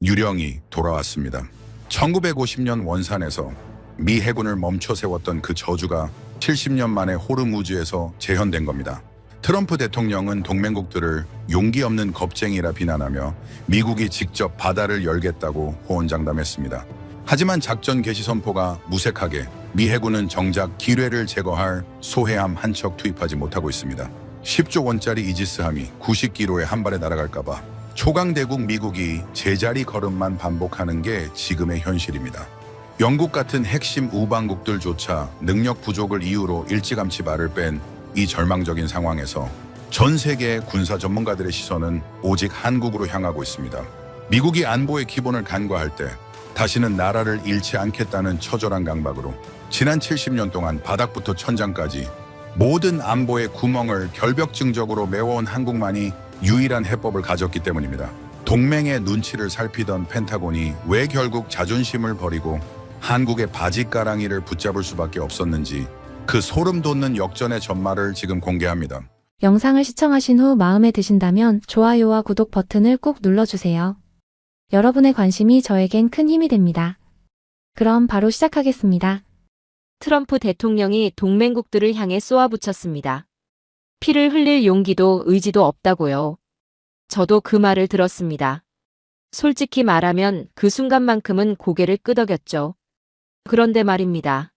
유령이 돌아왔습니다. 1950년 원산에서 미 해군을 멈춰 세웠던 그 저주가 70년 만에 호르무즈에서 재현된 겁니다. 트럼프 대통령은 동맹국들을 용기 없는 겁쟁이라 비난하며 미국이 직접 바다를 열겠다고 호언장담했습니다. 하지만 작전 개시 선포가 무색하게 미 해군은 정작 기뢰를 제거할 소해함 한 척 투입하지 못하고 있습니다. 10조 원짜리 이지스함이 90km에 한 발에 날아갈까봐 초강대국 미국이 제자리 걸음만 반복하는 게 지금의 현실입니다. 영국 같은 핵심 우방국들조차 능력 부족을 이유로 일찌감치 말을 뺀 이 절망적인 상황에서 전 세계 군사 전문가들의 시선은 오직 한국으로 향하고 있습니다. 미국이 안보의 기본을 간과할 때 다시는 나라를 잃지 않겠다는 처절한 강박으로 지난 70년 동안 바닥부터 천장까지 모든 안보의 구멍을 결벽증적으로 메워온 한국만이 유일한 해법을 가졌기 때문입니다. 동맹의 눈치를 살피던 펜타곤이 왜 결국 자존심을 버리고 한국의 바지가랑이를 붙잡을 수밖에 없었는지 그 소름 돋는 역전의 전말을 지금 공개합니다. 영상을 시청하신 후 마음에 드신다면 좋아요와 구독 버튼을 꾹 눌러주세요. 여러분의 관심이 저에겐 큰 힘이 됩니다. 그럼 바로 시작하겠습니다. 트럼프 대통령이 동맹국들을 향해 쏘아붙였습니다. 피를 흘릴 용기도 의지도 없다고요. 저도 그 말을 들었습니다. 솔직히 말하면 그 순간만큼은 고개를 끄덕였죠. 그런데 말입니다.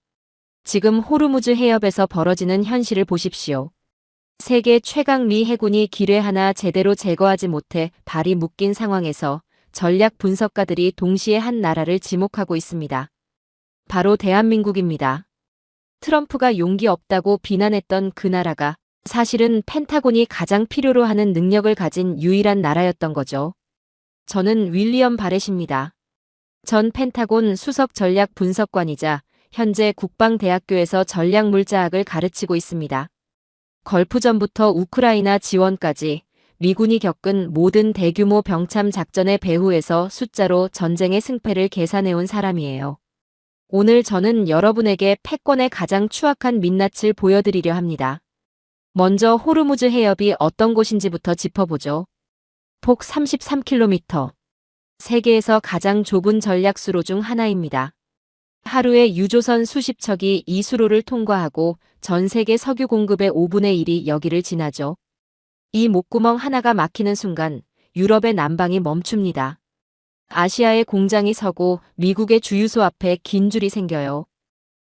지금 호르무즈 해협에서 벌어지는 현실을 보십시오. 세계 최강 미 해군이 기뢰 하나 제대로 제거하지 못해 발이 묶인 상황에서 전략 분석가들이 동시에 한 나라를 지목하고 있습니다. 바로 대한민국입니다. 트럼프가 용기 없다고 비난했던 그 나라가 사실은 펜타곤이 가장 필요로 하는 능력을 가진 유일한 나라였던 거죠. 저는 윌리엄 바렛입니다. 전 펜타곤 수석 전략 분석관이자 현재 국방대학교에서 전략물자학을 가르치고 있습니다. 걸프전부터 우크라이나 지원까지 미군이 겪은 모든 대규모 병참 작전의 배후에서 숫자로 전쟁의 승패를 계산해온 사람이에요. 오늘 저는 여러분에게 패권의 가장 추악한 민낯을 보여드리려 합니다. 먼저 호르무즈 해협이 어떤 곳인지부터 짚어보죠. 폭 33km. 세계에서 가장 좁은 전략수로 중 하나입니다. 하루에 유조선 수십 척이 이 수로를 통과하고 전 세계 석유 공급의 5분의 1이 여기를 지나죠. 이 목구멍 하나가 막히는 순간 유럽의 난방이 멈춥니다. 아시아의 공장이 서고 미국의 주유소 앞에 긴 줄이 생겨요.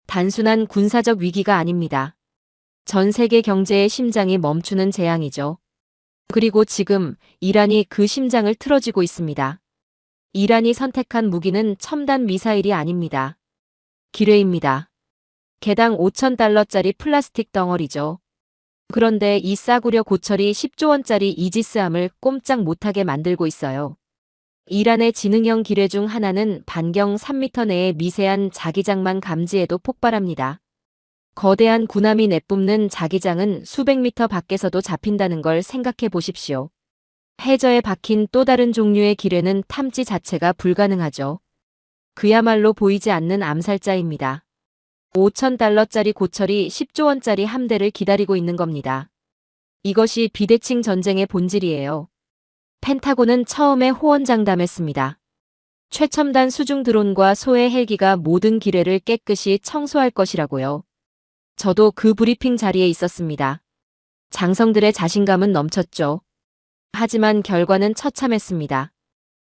단순한 군사적 위기가 아닙니다. 전 세계 경제의 심장이 멈추는 재앙이죠. 그리고 지금 이란이 그 심장을 틀어쥐고 있습니다. 이란이 선택한 무기는 첨단 미사일이 아닙니다. 기뢰입니다. 개당 5,000달러짜리 플라스틱 덩어리죠. 그런데 이 싸구려 고철이 10조 원짜리 이지스함을 꼼짝 못하게 만들고 있어요. 이란의 지능형 기뢰 중 하나는 반경 3m 내의 미세한 자기장만 감지해도 폭발합니다. 거대한 군함이 내뿜는 자기장은 수백 미터 밖에서도 잡힌다는 걸 생각해 보십시오. 해저에 박힌 또 다른 종류의 기뢰는 탐지 자체가 불가능하죠. 그야말로 보이지 않는 암살자입니다. 5,000달러짜리 고철이 10조 원짜리 함대를 기다리고 있는 겁니다. 이것이 비대칭 전쟁의 본질이에요. 펜타곤은 처음에 호언장담했습니다. 최첨단 수중 드론과 소해 헬기가 모든 기뢰를 깨끗이 청소할 것이라고요. 저도 그 브리핑 자리에 있었습니다. 장성들의 자신감은 넘쳤죠. 하지만 결과는 처참했습니다.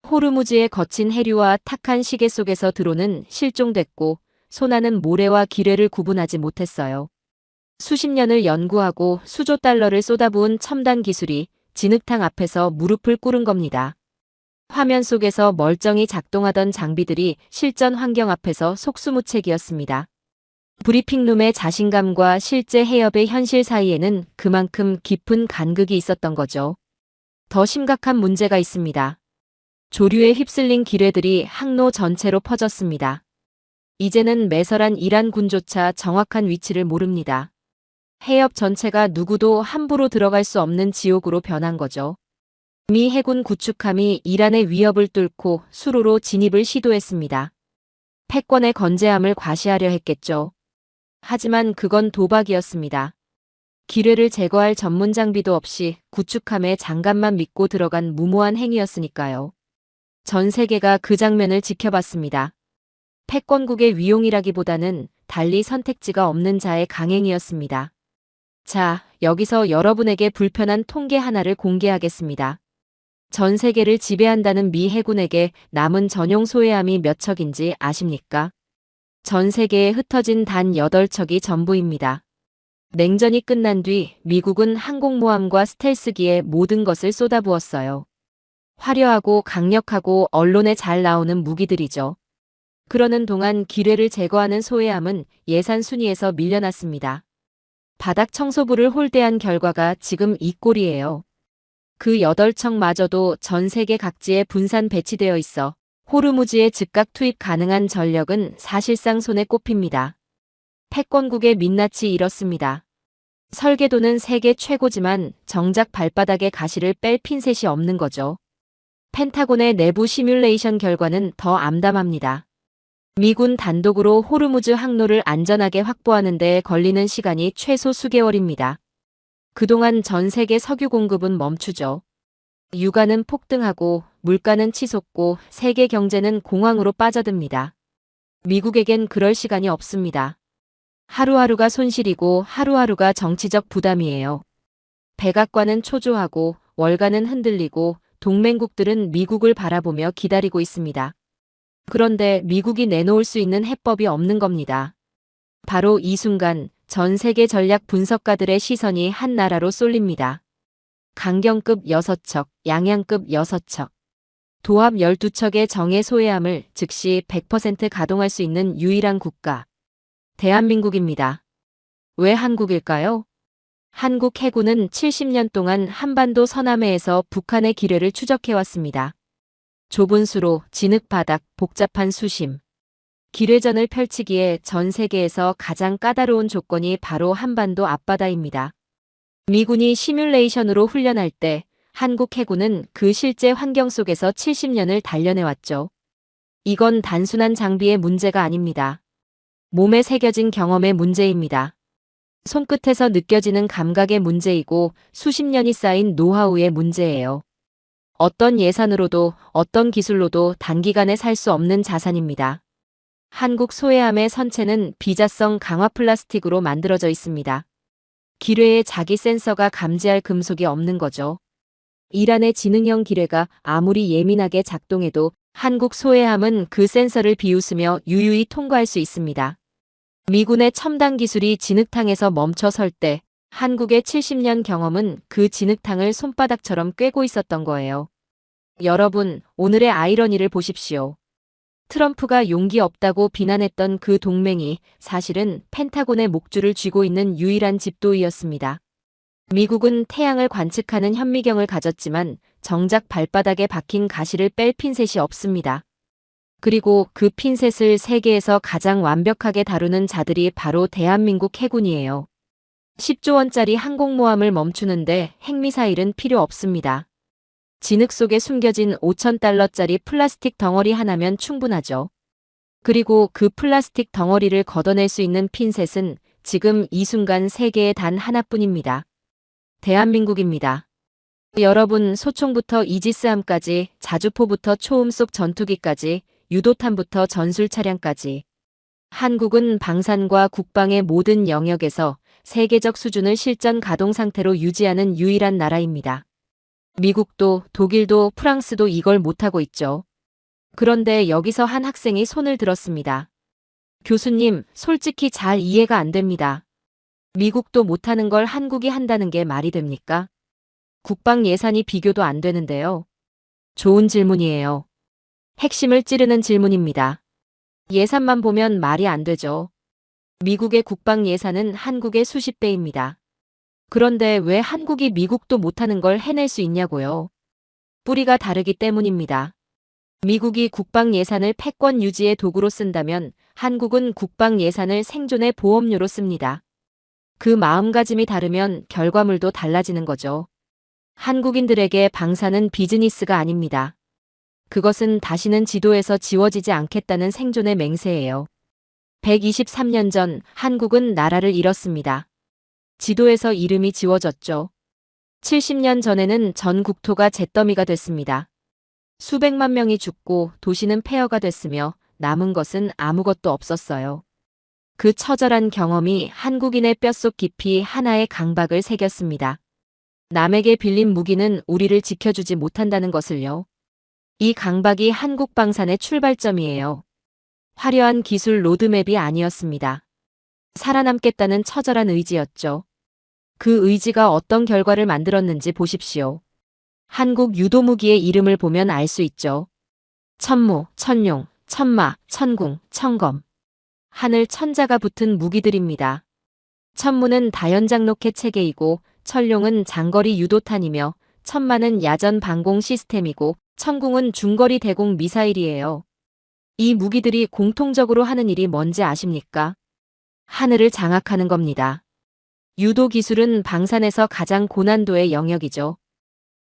호르무즈의 거친 해류와 탁한 시계 속에서 드론은 실종됐고 소나는 모래와 기뢰를 구분하지 못했어요. 수십 년을 연구하고 수조 달러를 쏟아부은 첨단 기술이 진흙탕 앞에서 무릎을 꿇은 겁니다. 화면 속에서 멀쩡히 작동하던 장비들이 실전 환경 앞에서 속수무책이었습니다. 브리핑룸의 자신감과 실제 해협의 현실 사이에는 그만큼 깊은 간극이 있었던 거죠. 더 심각한 문제가 있습니다. 조류에 휩쓸린 기뢰들이 항로 전체로 퍼졌습니다. 이제는 매설한 이란 군조차 정확한 위치를 모릅니다. 해협 전체가 누구도 함부로 들어갈 수 없는 지옥으로 변한 거죠. 미 해군 구축함이 이란의 위협을 뚫고 수로로 진입을 시도했습니다. 패권의 건재함을 과시하려 했겠죠. 하지만 그건 도박이었습니다. 기뢰를 제거할 전문 장비도 없이 구축함의 장갑만 믿고 들어간 무모한 행위였으니까요. 전 세계가 그 장면을 지켜봤습니다. 패권국의 위용이라기보다는 달리 선택지가 없는 자의 강행이었습니다. 자, 여기서 여러분에게 불편한 통계 하나를 공개하겠습니다. 전 세계를 지배한다는 미 해군에게 남은 전용 소해함이 몇 척인지 아십니까? 전 세계에 흩어진 단 8척이 전부입니다. 냉전이 끝난 뒤 미국은 항공모함과 스텔스기에 모든 것을 쏟아부었어요. 화려하고 강력하고 언론에 잘 나오는 무기들이죠. 그러는 동안 기뢰를 제거하는 소해함은 예산 순위에서 밀려났습니다. 바닥 청소부를 홀대한 결과가 지금 이 꼴이에요. 그 8척마저도 전 세계 각지에 분산 배치되어 있어 호르무즈에 즉각 투입 가능한 전력은 사실상 손에 꼽힙니다. 패권국의 민낯이 이렇습니다. 설계도는 세계 최고지만 정작 발바닥에 가시를 뺄 핀셋이 없는 거죠. 펜타곤의 내부 시뮬레이션 결과는 더 암담합니다. 미군 단독으로 호르무즈 항로를 안전하게 확보하는 데 걸리는 시간이 최소 수개월입니다. 그동안 전 세계 석유 공급은 멈추죠. 유가는 폭등하고 물가는 치솟고 세계 경제는 공황으로 빠져듭니다. 미국에겐 그럴 시간이 없습니다. 하루하루가 손실이고 하루하루가 정치적 부담이에요. 백악관은 초조하고 월가는 흔들리고 동맹국들은 미국을 바라보며 기다리고 있습니다. 그런데 미국이 내놓을 수 있는 해법이 없는 겁니다. 바로 이 순간 전 세계 전략 분석가들의 시선이 한 나라로 쏠립니다. 강경급 6척, 양양급 6척, 도합 12척의 정예 소해함을 즉시 100% 가동할 수 있는 유일한 국가. 대한민국입니다. 왜 한국일까요? 한국 해군은 70년 동안 한반도 서남해에서 북한의 기뢰를 추적해왔습니다. 좁은 수로, 진흙 바닥, 복잡한 수심. 기뢰전을 펼치기에 전 세계에서 가장 까다로운 조건이 바로 한반도 앞바다입니다. 미군이 시뮬레이션으로 훈련할 때 한국 해군은 그 실제 환경 속에서 70년을 단련해왔죠. 이건 단순한 장비의 문제가 아닙니다. 몸에 새겨진 경험의 문제입니다. 손끝에서 느껴지는 감각의 문제이고 수십 년이 쌓인 노하우의 문제예요. 어떤 예산으로도 어떤 기술로도 단기간에 살 수 없는 자산입니다. 한국 소해함의 선체는 비자성 강화 플라스틱으로 만들어져 있습니다. 기뢰에 자기 센서가 감지할 금속이 없는 거죠. 이란의 지능형 기뢰가 아무리 예민하게 작동해도 한국 소해함은 그 센서를 비웃으며 유유히 통과할 수 있습니다. 미군의 첨단 기술이 진흙탕에서 멈춰 설 때 한국의 70년 경험은 그 진흙탕을 손바닥처럼 꿰고 있었던 거예요. 여러분, 오늘의 아이러니를 보십시오. 트럼프가 용기 없다고 비난했던 그 동맹이 사실은 펜타곤의 목줄을 쥐고 있는 유일한 집도이였습니다. 미국은 태양을 관측하는 현미경을 가졌지만 정작 발바닥에 박힌 가시를 뺄 핀셋이 없습니다. 그리고 그 핀셋을 세계에서 가장 완벽하게 다루는 자들이 바로 대한민국 해군이에요. 10조 원짜리 항공모함을 멈추는데 핵미사일은 필요 없습니다. 진흙 속에 숨겨진 5,000달러짜리 플라스틱 덩어리 하나면 충분하죠. 그리고 그 플라스틱 덩어리를 걷어낼 수 있는 핀셋은 지금 이 순간 세계에 단 하나뿐입니다. 대한민국입니다. 여러분, 소총부터 이지스함까지, 자주포부터 초음속 전투기까지, 유도탄부터 전술 차량까지. 한국은 방산과 국방의 모든 영역에서 세계적 수준을 실전 가동 상태로 유지하는 유일한 나라입니다. 미국도 독일도 프랑스도 이걸 못하고 있죠. 그런데 여기서 한 학생이 손을 들었습니다. 교수님, 솔직히 잘 이해가 안 됩니다. 미국도 못하는 걸 한국이 한다는 게 말이 됩니까? 국방 예산이 비교도 안 되는데요. 좋은 질문이에요. 핵심을 찌르는 질문입니다. 예산만 보면 말이 안 되죠. 미국의 국방 예산은 한국의 수십 배입니다. 그런데 왜 한국이 미국도 못하는 걸 해낼 수 있냐고요? 뿌리가 다르기 때문입니다. 미국이 국방 예산을 패권 유지의 도구로 쓴다면 한국은 국방 예산을 생존의 보험료로 씁니다. 그 마음가짐이 다르면 결과물도 달라지는 거죠. 한국인들에게 방사는 비즈니스가 아닙니다. 그것은 다시는 지도에서 지워지지 않겠다는 생존의 맹세예요. 123년 전 한국은 나라를 잃었습니다. 지도에서 이름이 지워졌죠. 70년 전에는 전 국토가 잿더미가 됐습니다. 수백만 명이 죽고 도시는 폐허가 됐으며 남은 것은 아무것도 없었어요. 그 처절한 경험이 한국인의 뼛속 깊이 하나의 강박을 새겼습니다. 남에게 빌린 무기는 우리를 지켜주지 못한다는 것을요. 이 강박이 한국 방산의 출발점이에요. 화려한 기술 로드맵이 아니었습니다. 살아남겠다는 처절한 의지였죠. 그 의지가 어떤 결과를 만들었는지 보십시오. 한국 유도무기의 이름을 보면 알 수 있죠. 천무, 천룡, 천마, 천궁, 천검. 하늘 천자가 붙은 무기들입니다. 천무는 다연장 로켓 체계이고 천룡은 장거리 유도탄이며 천마는 야전 방공 시스템이고 천궁은 중거리 대공 미사일이에요. 이 무기들이 공통적으로 하는 일이 뭔지 아십니까? 하늘을 장악하는 겁니다. 유도 기술은 방산에서 가장 고난도의 영역이죠.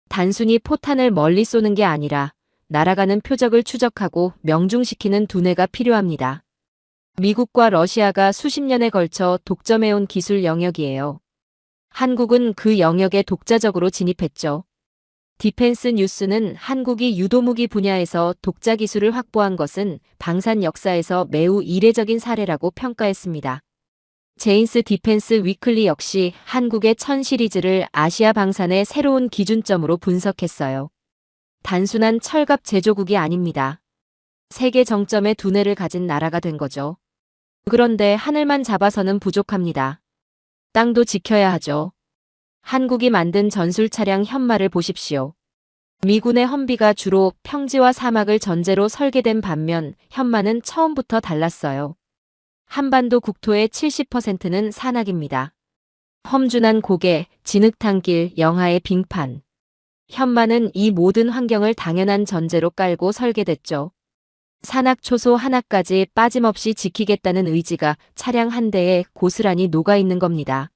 단순히 포탄을 멀리 쏘는 게 아니라 날아가는 표적을 추적하고 명중시키는 두뇌가 필요합니다. 미국과 러시아가 수십 년에 걸쳐 독점해온 기술 영역이에요. 한국은 그 영역에 독자적으로 진입했죠. 디펜스 뉴스는 한국이 유도무기 분야에서 독자 기술을 확보한 것은 방산 역사에서 매우 이례적인 사례라고 평가했습니다. 제인스 디펜스 위클리 역시 한국의 천 시리즈를 아시아 방산의 새로운 기준점으로 분석했어요. 단순한 철갑 제조국이 아닙니다. 세계 정점의 두뇌를 가진 나라가 된 거죠. 그런데 하늘만 잡아서는 부족합니다. 땅도 지켜야 하죠. 한국이 만든 전술 차량 현마를 보십시오. 미군의 험비가 주로 평지와 사막을 전제로 설계된 반면 현마는 처음부터 달랐어요. 한반도 국토의 70%는 산악입니다. 험준한 고개, 진흙탕길, 영하의 빙판. 현마는 이 모든 환경을 당연한 전제로 깔고 설계됐죠. 산악 초소 하나까지 빠짐없이 지키겠다는 의지가 차량 한 대에 고스란히 녹아있는 겁니다.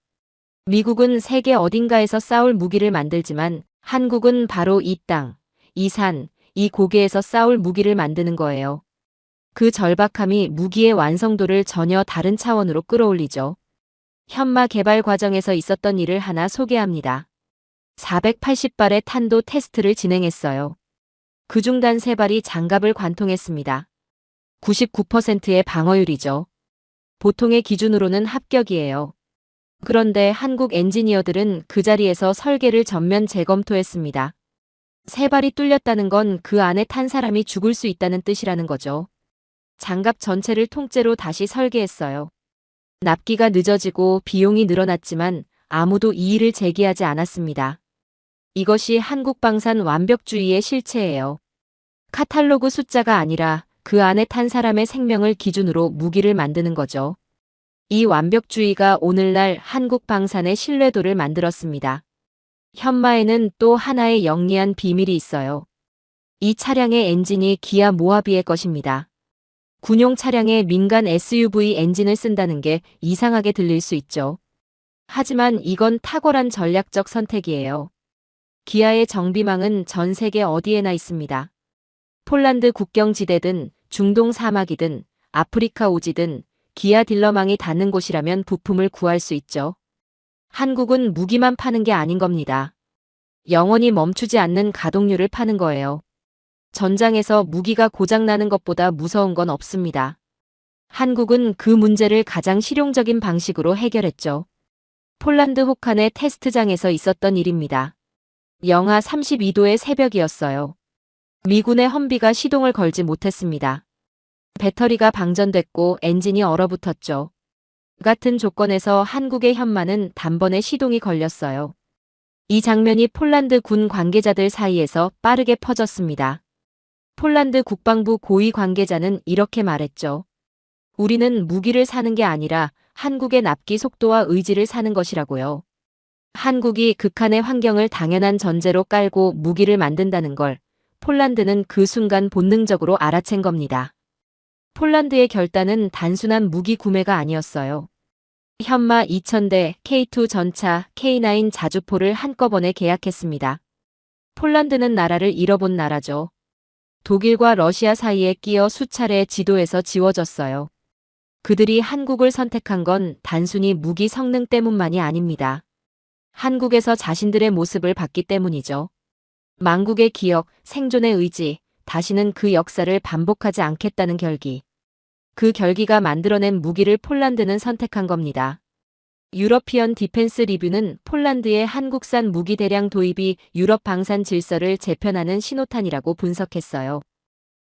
미국은 세계 어딘가에서 싸울 무기를 만들지만 한국은 바로 이 땅, 이 산, 이 고개에서 싸울 무기를 만드는 거예요. 그 절박함이 무기의 완성도를 전혀 다른 차원으로 끌어올리죠. 현마 개발 과정에서 있었던 일을 하나 소개합니다. 480발의 탄도 테스트를 진행했어요. 그중 단 3발이 장갑을 관통했습니다. 99%의 방어율이죠. 보통의 기준으로는 합격이에요. 그런데 한국 엔지니어들은 그 자리에서 설계를 전면 재검토했습니다. 3발이 뚫렸다는 건 그 안에 탄 사람이 죽을 수 있다는 뜻이라는 거죠. 장갑 전체를 통째로 다시 설계했어요. 납기가 늦어지고 비용이 늘어났지만 아무도 이의를 제기하지 않았습니다. 이것이 한국 방산 완벽주의의 실체예요. 카탈로그 숫자가 아니라 그 안에 탄 사람의 생명을 기준으로 무기를 만드는 거죠. 이 완벽주의가 오늘날 한국 방산의 신뢰도를 만들었습니다. 현마에는 또 하나의 영리한 비밀이 있어요. 이 차량의 엔진이 기아 모하비의 것입니다. 군용 차량에 민간 SUV 엔진을 쓴다는 게 이상하게 들릴 수 있죠. 하지만 이건 탁월한 전략적 선택이에요. 기아의 정비망은 전 세계 어디에나 있습니다. 폴란드 국경지대든 중동 사막이든 아프리카 오지든 기아 딜러망이 닿는 곳이라면 부품을 구할 수 있죠. 한국은 무기만 파는 게 아닌 겁니다. 영원히 멈추지 않는 가동률을 파는 거예요. 전장에서 무기가 고장나는 것보다 무서운 건 없습니다. 한국은 그 문제를 가장 실용적인 방식으로 해결했죠. 폴란드 호칸의 테스트장에서 있었던 일입니다. 영하 32도의 새벽이었어요. 미군의 험비가 시동을 걸지 못했습니다. 배터리가 방전됐고 엔진이 얼어붙었죠. 같은 조건에서 한국의 현마는 단번에 시동이 걸렸어요. 이 장면이 폴란드 군 관계자들 사이에서 빠르게 퍼졌습니다. 폴란드 국방부 고위 관계자는 이렇게 말했죠. 우리는 무기를 사는 게 아니라 한국의 납기 속도와 의지를 사는 것이라고요. 한국이 극한의 환경을 당연한 전제로 깔고 무기를 만든다는 걸 폴란드는 그 순간 본능적으로 알아챈 겁니다. 폴란드의 결단은 단순한 무기 구매가 아니었어요. 현마 2000대, K2 전차, K9 자주포를 한꺼번에 계약했습니다. 폴란드는 나라를 잃어본 나라죠. 독일과 러시아 사이에 끼어 수차례 지도에서 지워졌어요. 그들이 한국을 선택한 건 단순히 무기 성능 때문만이 아닙니다. 한국에서 자신들의 모습을 봤기 때문이죠. 망국의 기억, 생존의 의지, 다시는 그 역사를 반복하지 않겠다는 결기. 그 결기가 만들어낸 무기를 폴란드는 선택한 겁니다. 유러피언 디펜스 리뷰는 폴란드의 한국산 무기 대량 도입이 유럽 방산 질서를 재편하는 신호탄이라고 분석했어요.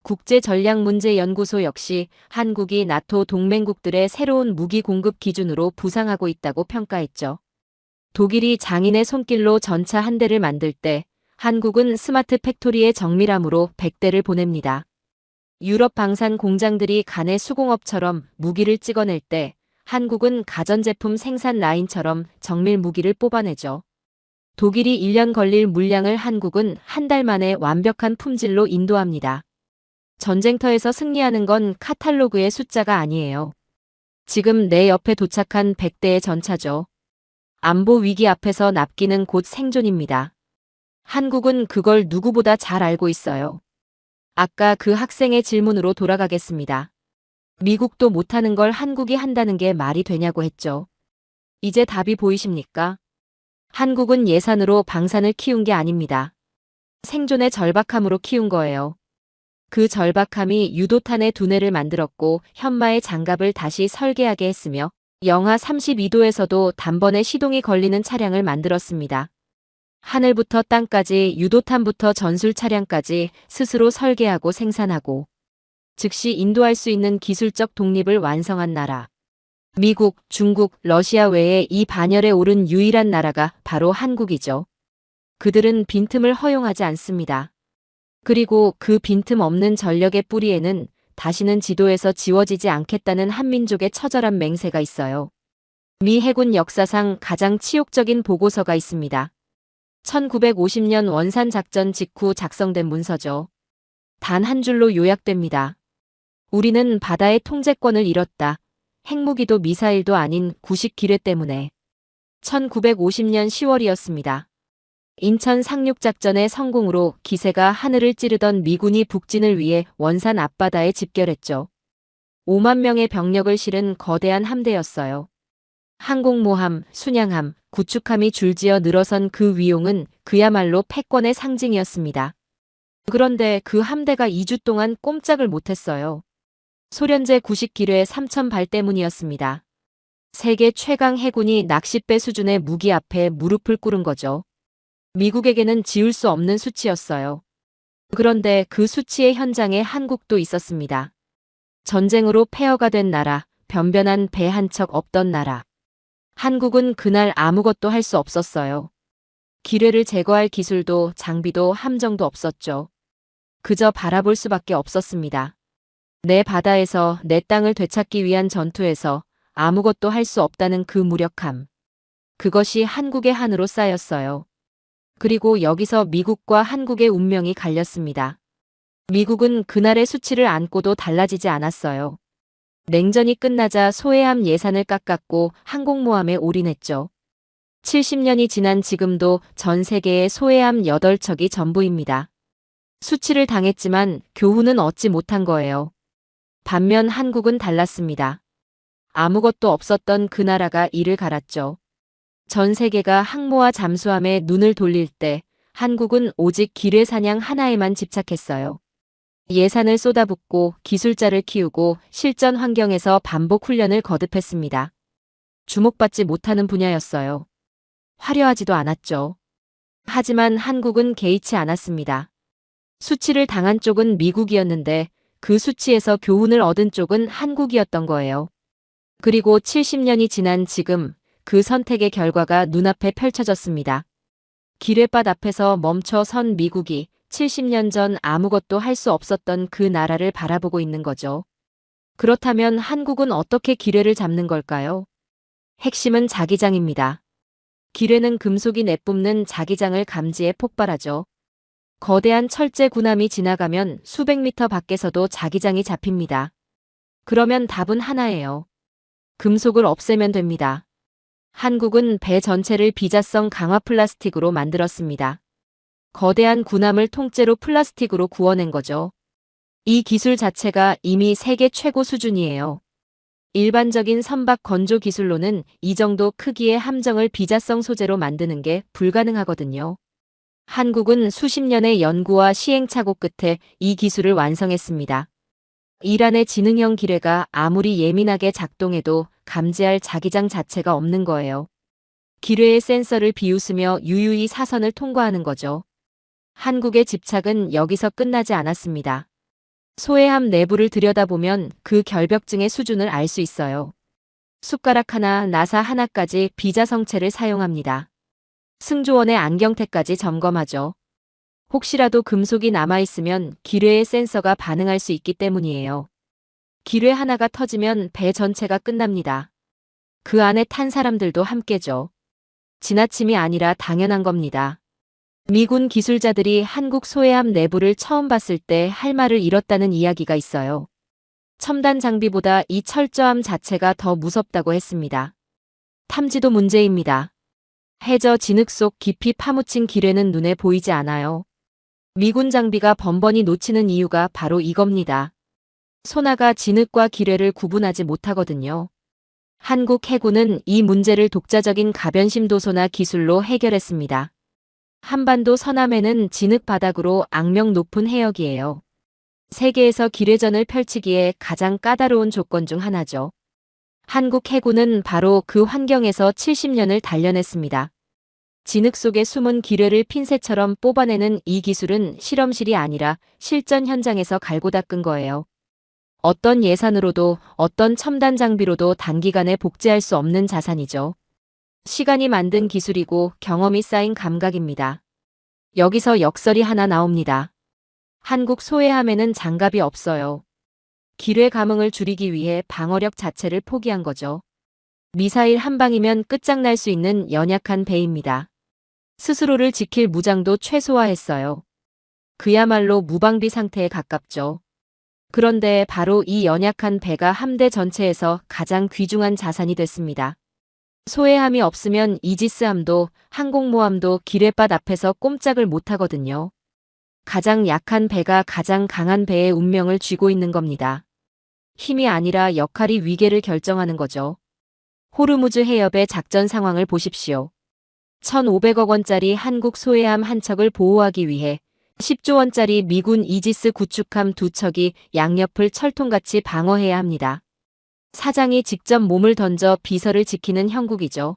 국제전략문제연구소 역시 한국이 나토 동맹국들의 새로운 무기 공급 기준으로 부상하고 있다고 평가했죠. 독일이 장인의 손길로 전차 한 대를 만들 때 한국은 스마트 팩토리의 정밀함으로 100대를 보냅니다. 유럽 방산 공장들이 간의 수공업처럼 무기를 찍어낼 때 한국은 가전제품 생산 라인처럼 정밀 무기를 뽑아내죠. 독일이 1년 걸릴 물량을 한국은 한 달 만에 완벽한 품질로 인도합니다. 전쟁터에서 승리하는 건 카탈로그의 숫자가 아니에요. 지금 내 옆에 도착한 100대의 전차죠. 안보 위기 앞에서 납기는 곧 생존입니다. 한국은 그걸 누구보다 잘 알고 있어요. 아까 그 학생의 질문으로 돌아가겠습니다. 미국도 못하는 걸 한국이 한다는 게 말이 되냐고 했죠. 이제 답이 보이십니까? 한국은 예산으로 방산을 키운 게 아닙니다. 생존의 절박함으로 키운 거예요. 그 절박함이 유도탄의 두뇌를 만들었고 현마의 장갑을 다시 설계하게 했으며 영하 32도에서도 단번에 시동이 걸리는 차량을 만들었습니다. 하늘부터 땅까지 유도탄부터 전술 차량까지 스스로 설계하고 생산하고 즉시 인도할 수 있는 기술적 독립을 완성한 나라. 미국, 중국, 러시아 외에 이 반열에 오른 유일한 나라가 바로 한국이죠. 그들은 빈틈을 허용하지 않습니다. 그리고 그 빈틈 없는 전력의 뿌리에는 다시는 지도에서 지워지지 않겠다는 한민족의 처절한 맹세가 있어요. 미 해군 역사상 가장 치욕적인 보고서가 있습니다. 1950년 원산작전 직후 작성된 문서죠. 단 한 줄로 요약됩니다. 우리는 바다의 통제권을 잃었다. 핵무기도 미사일도 아닌 구식 기뢰 때문에. 1950년 10월이었습니다. 인천 상륙작전의 성공으로 기세가 하늘을 찌르던 미군이 북진을 위해 원산 앞바다에 집결했죠. 5만 명의 병력을 실은 거대한 함대였어요. 항공모함, 순양함, 구축함이 줄지어 늘어선 그 위용은 그야말로 패권의 상징이었습니다. 그런데 그 함대가 2주 동안 꼼짝을 못했어요. 소련제 구식 기뢰 3,000발 때문이었습니다. 세계 최강 해군이 낚싯배 수준의 무기 앞에 무릎을 꿇은 거죠. 미국에게는 지울 수 없는 수치였어요. 그런데 그 수치의 현장에 한국도 있었습니다. 전쟁으로 폐허가 된 나라, 변변한 배 한 척 없던 나라. 한국은 그날 아무것도 할 수 없었어요. 기뢰를 제거할 기술도 장비도 함정도 없었죠. 그저 바라볼 수밖에 없었습니다. 내 바다에서 내 땅을 되찾기 위한 전투에서 아무것도 할 수 없다는 그 무력함. 그것이 한국의 한으로 쌓였어요. 그리고 여기서 미국과 한국의 운명이 갈렸습니다. 미국은 그날의 수치를 안고도 달라지지 않았어요. 냉전이 끝나자 소해함 예산을 깎았고 항공모함에 올인했죠. 70년이 지난 지금도 전 세계의 소해함 8척이 전부입니다. 수치를 당했지만 교훈은 얻지 못한 거예요. 반면 한국은 달랐습니다. 아무것도 없었던 그 나라가 이를 갈았죠. 전 세계가 항모와 잠수함에 눈을 돌릴 때 한국은 오직 기뢰 사냥 하나에만 집착했어요. 예산을 쏟아붓고 기술자를 키우고 실전 환경에서 반복 훈련을 거듭했습니다. 주목받지 못하는 분야였어요. 화려하지도 않았죠. 하지만 한국은 개의치 않았습니다. 수치를 당한 쪽은 미국이었는데 그 수치에서 교훈을 얻은 쪽은 한국이었던 거예요. 그리고 70년이 지난 지금 그 선택의 결과가 눈앞에 펼쳐졌습니다. 기뢰밭 앞에서 멈춰 선 미국이 70년 전 아무것도 할 수 없었던 그 나라를 바라보고 있는 거죠. 그렇다면 한국은 어떻게 기뢰를 잡는 걸까요? 핵심은 자기장입니다. 기뢰는 금속이 내뿜는 자기장을 감지해 폭발하죠. 거대한 철제 군함이 지나가면 수백 미터 밖에서도 자기장이 잡힙니다. 그러면 답은 하나예요. 금속을 없애면 됩니다. 한국은 배 전체를 비자성 강화 플라스틱으로 만들었습니다. 거대한 군함을 통째로 플라스틱으로 구워낸 거죠. 이 기술 자체가 이미 세계 최고 수준이에요. 일반적인 선박 건조 기술로는 이 정도 크기의 함정을 비자성 소재로 만드는 게 불가능하거든요. 한국은 수십 년의 연구와 시행착오 끝에 이 기술을 완성했습니다. 이란의 지능형 기뢰가 아무리 예민하게 작동해도 감지할 자기장 자체가 없는 거예요. 기뢰의 센서를 비웃으며 유유히 사선을 통과하는 거죠. 한국의 집착은 여기서 끝나지 않았습니다. 소해함 내부를 들여다보면 그 결벽증의 수준을 알 수 있어요. 숟가락 하나, 나사 하나까지 비자성체를 사용합니다. 승조원의 안경테까지 점검하죠. 혹시라도 금속이 남아있으면 기뢰의 센서가 반응할 수 있기 때문이에요. 기뢰 하나가 터지면 배 전체가 끝납니다. 그 안에 탄 사람들도 함께죠. 지나침이 아니라 당연한 겁니다. 미군 기술자들이 한국 소해함 내부를 처음 봤을 때 할 말을 잃었다는 이야기가 있어요. 첨단 장비보다 이 철저함 자체가 더 무섭다고 했습니다. 탐지도 문제입니다. 해저 진흙 속 깊이 파묻힌 기뢰는 눈에 보이지 않아요. 미군 장비가 번번이 놓치는 이유가 바로 이겁니다. 소나가 진흙과 기뢰를 구분하지 못하거든요. 한국 해군은 이 문제를 독자적인 가변심도소나 기술로 해결했습니다. 한반도 서남해는 진흙 바닥으로 악명 높은 해역이에요. 세계에서 기뢰전을 펼치기에 가장 까다로운 조건 중 하나죠. 한국 해군은 바로 그 환경에서 70년을 단련했습니다. 진흙 속에 숨은 기뢰를 핀셋처럼 뽑아내는 이 기술은 실험실이 아니라 실전 현장에서 갈고 닦은 거예요. 어떤 예산으로도 어떤 첨단 장비로도 단기간에 복제할 수 없는 자산이죠. 시간이 만든 기술이고 경험이 쌓인 감각입니다. 여기서 역설이 하나 나옵니다. 한국 소해함에는 장갑이 없어요. 기뢰 감흥을 줄이기 위해 방어력 자체를 포기한 거죠. 미사일 한 방이면 끝장날 수 있는 연약한 배입니다. 스스로를 지킬 무장도 최소화했어요. 그야말로 무방비 상태에 가깝죠. 그런데 바로 이 연약한 배가 함대 전체에서 가장 귀중한 자산이 됐습니다. 소해함이 없으면 이지스함도 항공모함도 기뢰밭 앞에서 꼼짝을 못하거든요. 가장 약한 배가 가장 강한 배의 운명을 쥐고 있는 겁니다. 힘이 아니라 역할이 위계를 결정하는 거죠. 호르무즈 해협의 작전 상황을 보십시오. 1,500억 원짜리 한국 소해함 한 척을 보호하기 위해 10조 원짜리 미군 이지스 구축함 2척이 양옆을 철통같이 방어해야 합니다. 사장이 직접 몸을 던져 비서를 지키는 형국이죠.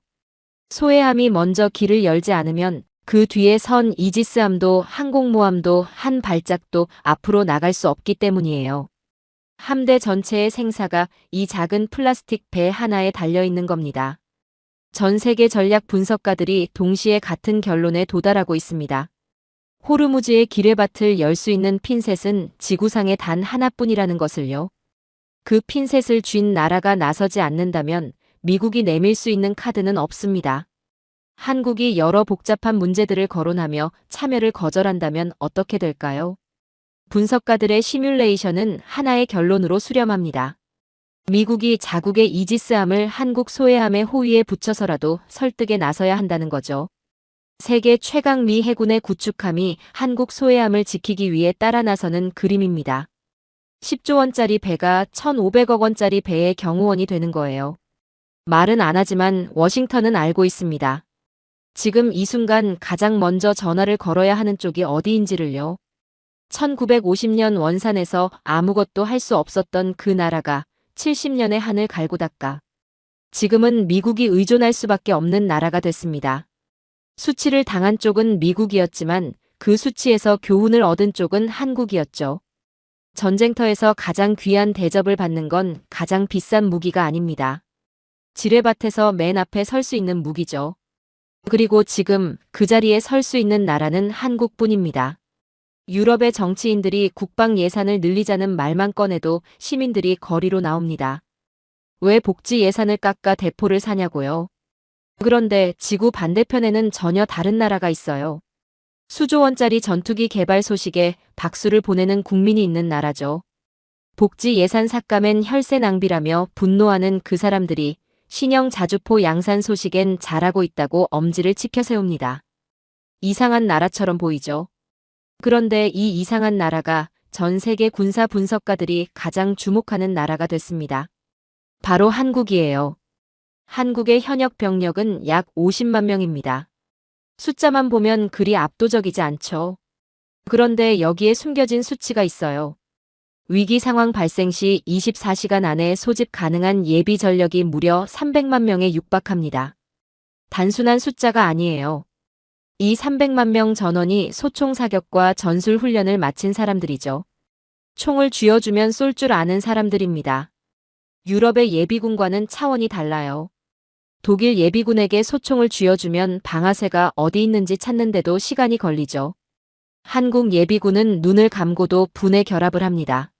소해함이 먼저 길을 열지 않으면 그 뒤에 선 이지스함도 항공모함도 한 발짝도 앞으로 나갈 수 없기 때문이에요. 함대 전체의 생사가 이 작은 플라스틱 배 하나에 달려있는 겁니다. 전 세계 전략 분석가들이 동시에 같은 결론에 도달하고 있습니다. 호르무즈의 기뢰밭을 열 수 있는 핀셋은 지구상에 단 하나뿐이라는 것을요. 그 핀셋을 쥔 나라가 나서지 않는다면 미국이 내밀 수 있는 카드는 없습니다. 한국이 여러 복잡한 문제들을 거론하며 참여를 거절한다면 어떻게 될까요? 분석가들의 시뮬레이션은 하나의 결론으로 수렴합니다. 미국이 자국의 이지스함을 한국 소해함의 호위에 붙여서라도 설득에 나서야 한다는 거죠. 세계 최강 미 해군의 구축함이 한국 소해함을 지키기 위해 따라 나서는 그림입니다. 10조 원짜리 배가 1,500억 원짜리 배의 경호원이 되는 거예요. 말은 안 하지만 워싱턴은 알고 있습니다. 지금 이 순간 가장 먼저 전화를 걸어야 하는 쪽이 어디인지를요. 1950년 원산에서 아무것도 할 수 없었던 그 나라가 70년의 한을 갈고 닦아 지금은 미국이 의존할 수밖에 없는 나라가 됐습니다. 수치를 당한 쪽은 미국이었지만 그 수치에서 교훈을 얻은 쪽은 한국이었죠. 전쟁터에서 가장 귀한 대접을 받는 건 가장 비싼 무기가 아닙니다. 지뢰밭에서 맨 앞에 설 수 있는 무기죠. 그리고 지금 그 자리에 설 수 있는 나라는 한국뿐입니다. 유럽의 정치인들이 국방 예산을 늘리자는 말만 꺼내도 시민들이 거리로 나옵니다. 왜 복지 예산을 깎아 대포를 사냐고요? 그런데 지구 반대편에는 전혀 다른 나라가 있어요. 수조 원짜리 전투기 개발 소식에 박수를 보내는 국민이 있는 나라죠. 복지 예산 삭감엔 혈세 낭비라며 분노하는 그 사람들이 신형 자주포 양산 소식엔 잘하고 있다고 엄지를 치켜세웁니다. 이상한 나라처럼 보이죠. 그런데 이 이상한 나라가 전 세계 군사 분석가들이 가장 주목하는 나라가 됐습니다. 바로 한국이에요. 한국의 현역 병력은 약 50만 명입니다. 숫자만 보면 그리 압도적이지 않죠. 그런데 여기에 숨겨진 수치가 있어요. 위기 상황 발생 시 24시간 안에 소집 가능한 예비 전력이 무려 300만 명에 육박합니다. 단순한 숫자가 아니에요. 이 300만 명 전원이 소총 사격과 전술 훈련을 마친 사람들이죠. 총을 쥐어주면 쏠 줄 아는 사람들입니다. 유럽의 예비군과는 차원이 달라요. 독일 예비군에게 소총을 쥐어주면 방아쇠가 어디 있는지 찾는데도 시간이 걸리죠. 한국 예비군은 눈을 감고도 분에 결합을 합니다.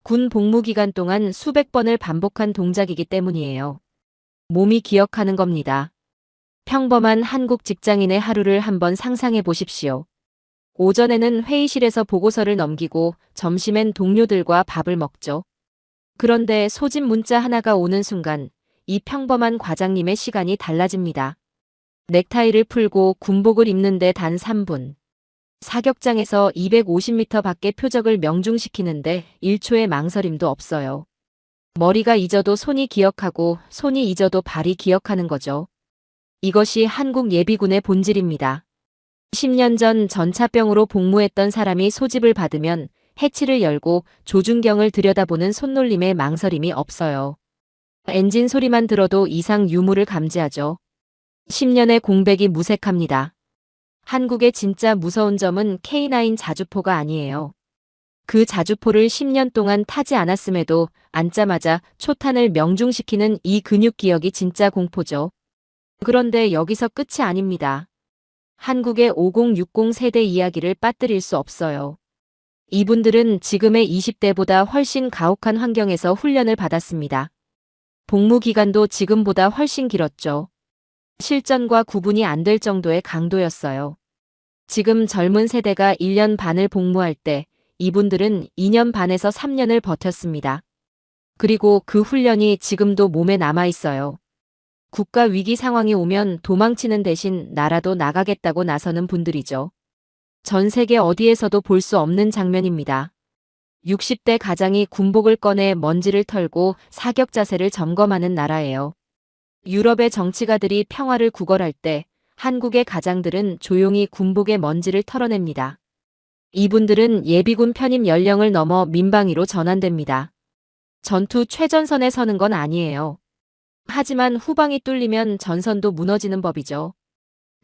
군 복무 기간 동안 수백 번을 반복한 동작이기 때문이에요. 몸이 기억하는 겁니다. 평범한 한국 직장인의 하루를 한번 상상해 보십시오. 오전에는 회의실에서 보고서를 넘기고 점심엔 동료들과 밥을 먹죠. 그런데 소집 문자 하나가 오는 순간 이 평범한 과장님의 시간이 달라집니다. 넥타이를 풀고 군복을 입는데 단 3분. 사격장에서 250m 밖의 표적을 명중시키는데 1초의 망설임도 없어요. 머리가 잊어도 손이 기억하고 손이 잊어도 발이 기억하는 거죠. 이것이 한국 예비군의 본질입니다. 10년 전 전차병으로 복무했던 사람이 소집을 받으면 해치를 열고 조준경을 들여다보는 손놀림에 망설임이 없어요. 엔진 소리만 들어도 이상 유무를 감지하죠. 10년의 공백이 무색합니다. 한국의 진짜 무서운 점은 K9 자주포가 아니에요. 그 자주포를 10년 동안 타지 않았음에도 앉자마자 초탄을 명중시키는 이 근육 기억이 진짜 공포죠. 그런데 여기서 끝이 아닙니다. 한국의 5060 세대 이야기를 빠뜨릴 수 없어요. 이분들은 지금의 20대보다 훨씬 가혹한 환경에서 훈련을 받았습니다. 복무 기간도 지금보다 훨씬 길었죠. 실전과 구분이 안 될 정도의 강도였어요. 지금 젊은 세대가 1년 반을 복무할 때 이분들은 2년 반에서 3년을 버텼습니다. 그리고 그 훈련이 지금도 몸에 남아 있어요. 국가 위기 상황이 오면 도망치는 대신 나라도 나가겠다고 나서는 분들이죠. 전 세계 어디에서도 볼 수 없는 장면입니다. 60대 가장이 군복을 꺼내 먼지를 털고 사격 자세를 점검하는 나라예요. 유럽의 정치가들이 평화를 구걸할 때 한국의 가장들은 조용히 군복의 먼지를 털어냅니다. 이분들은 예비군 편입 연령을 넘어 민방위로 전환됩니다. 전투 최전선에 서는 건 아니에요. 하지만 후방이 뚫리면 전선도 무너지는 법이죠.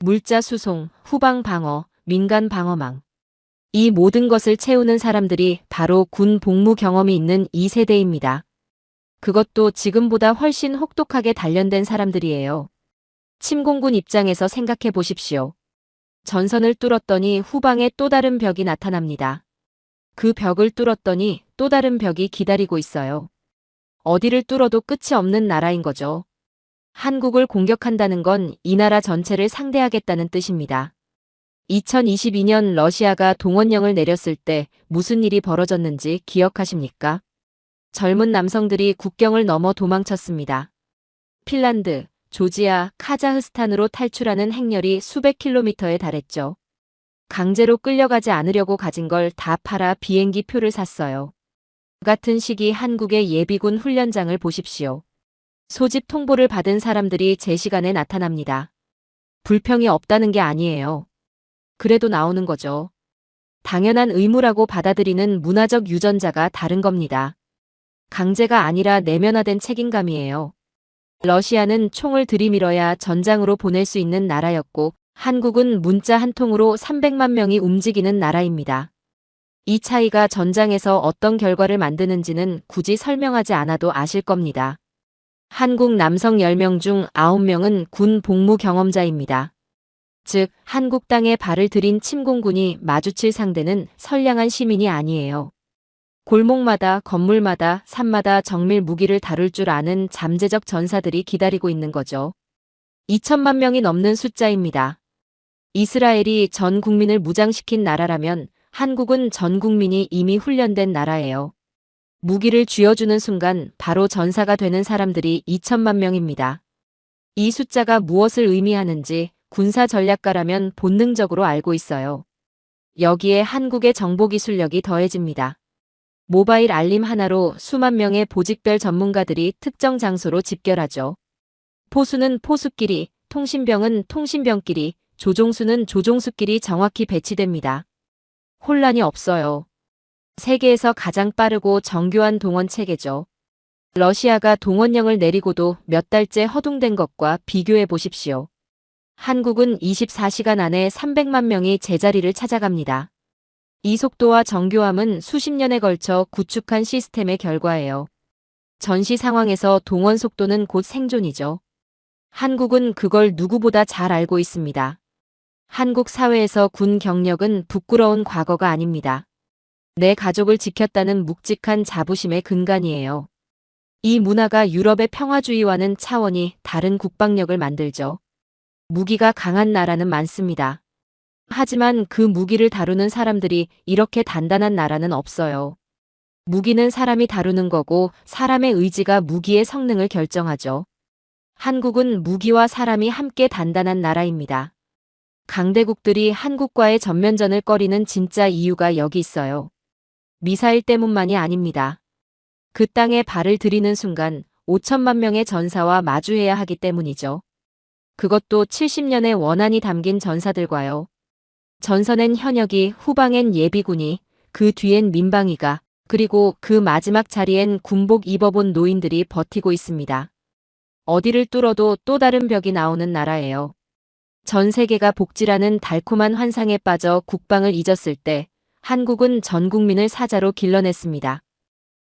물자 수송, 후방 방어, 민간 방어망. 이 모든 것을 채우는 사람들이 바로 군 복무 경험이 있는 2세대입니다. 그것도 지금보다 훨씬 혹독하게 단련된 사람들이에요. 침공군 입장에서 생각해 보십시오. 전선을 뚫었더니 후방에 또 다른 벽이 나타납니다. 그 벽을 뚫었더니 또 다른 벽이 기다리고 있어요. 어디를 뚫어도 끝이 없는 나라인 거죠. 한국을 공격한다는 건 이 나라 전체를 상대하겠다는 뜻입니다. 2022년 러시아가 동원령을 내렸을 때 무슨 일이 벌어졌는지 기억하십니까? 젊은 남성들이 국경을 넘어 도망쳤습니다. 핀란드, 조지아, 카자흐스탄으로 탈출하는 행렬이 수백 킬로미터에 달했죠. 강제로 끌려가지 않으려고 가진 걸 다 팔아 비행기 표를 샀어요. 같은 시기 한국의 예비군 훈련장을 보십시오. 소집 통보를 받은 사람들이 제 시간에 나타납니다. 불평이 없다는 게 아니에요. 그래도 나오는 거죠. 당연한 의무라고 받아들이는 문화적 유전자가 다른 겁니다. 강제가 아니라 내면화된 책임감이에요. 러시아는 총을 들이밀어야 전장으로 보낼 수 있는 나라였고 한국은 문자 한 통으로 300만 명이 움직이는 나라입니다. 이 차이가 전장에서 어떤 결과를 만드는지는 굳이 설명하지 않아도 아실 겁니다. 한국 남성 10명 중 9명은 군 복무 경험자입니다. 즉, 한국 땅에 발을 들인 침공군이 마주칠 상대는 선량한 시민이 아니에요. 골목마다, 건물마다, 산마다 정밀 무기를 다룰 줄 아는 잠재적 전사들이 기다리고 있는 거죠. 2천만 명이 넘는 숫자입니다. 이스라엘이 전 국민을 무장시킨 나라라면 한국은 전 국민이 이미 훈련된 나라예요. 무기를 쥐어주는 순간 바로 전사가 되는 사람들이 2천만 명입니다. 이 숫자가 무엇을 의미하는지 군사 전략가라면 본능적으로 알고 있어요. 여기에 한국의 정보기술력이 더해집니다. 모바일 알림 하나로 수만 명의 보직별 전문가들이 특정 장소로 집결하죠. 포수는 포수끼리, 통신병은 통신병끼리, 조종수는 조종수끼리 정확히 배치됩니다. 혼란이 없어요. 세계에서 가장 빠르고 정교한 동원 체계죠. 러시아가 동원령을 내리고도 몇 달째 허둥댄 것과 비교해 보십시오. 한국은 24시간 안에 300만 명이 제자리를 찾아갑니다. 이 속도와 정교함은 수십 년에 걸쳐 구축한 시스템의 결과예요. 전시 상황에서 동원 속도는 곧 생존이죠. 한국은 그걸 누구보다 잘 알고 있습니다. 한국 사회에서 군 경력은 부끄러운 과거가 아닙니다. 내 가족을 지켰다는 묵직한 자부심의 근간이에요. 이 문화가 유럽의 평화주의와는 차원이 다른 국방력을 만들죠. 무기가 강한 나라는 많습니다. 하지만 그 무기를 다루는 사람들이 이렇게 단단한 나라는 없어요. 무기는 사람이 다루는 거고 사람의 의지가 무기의 성능을 결정하죠. 한국은 무기와 사람이 함께 단단한 나라입니다. 강대국들이 한국과의 전면전을 꺼리는 진짜 이유가 여기 있어요. 미사일 때문만이 아닙니다. 그 땅에 발을 들이는 순간 5천만 명의 전사와 마주해야 하기 때문이죠. 그것도 70년의 원한이 담긴 전사들과요. 전선엔 현역이, 후방엔 예비군이, 그 뒤엔 민방위가, 그리고 그 마지막 자리엔 군복 입어본 노인들이 버티고 있습니다. 어디를 뚫어도 또 다른 벽이 나오는 나라예요. 전 세계가 복지라는 달콤한 환상에 빠져 국방을 잊었을 때 한국은 전 국민을 사자로 길러냈습니다.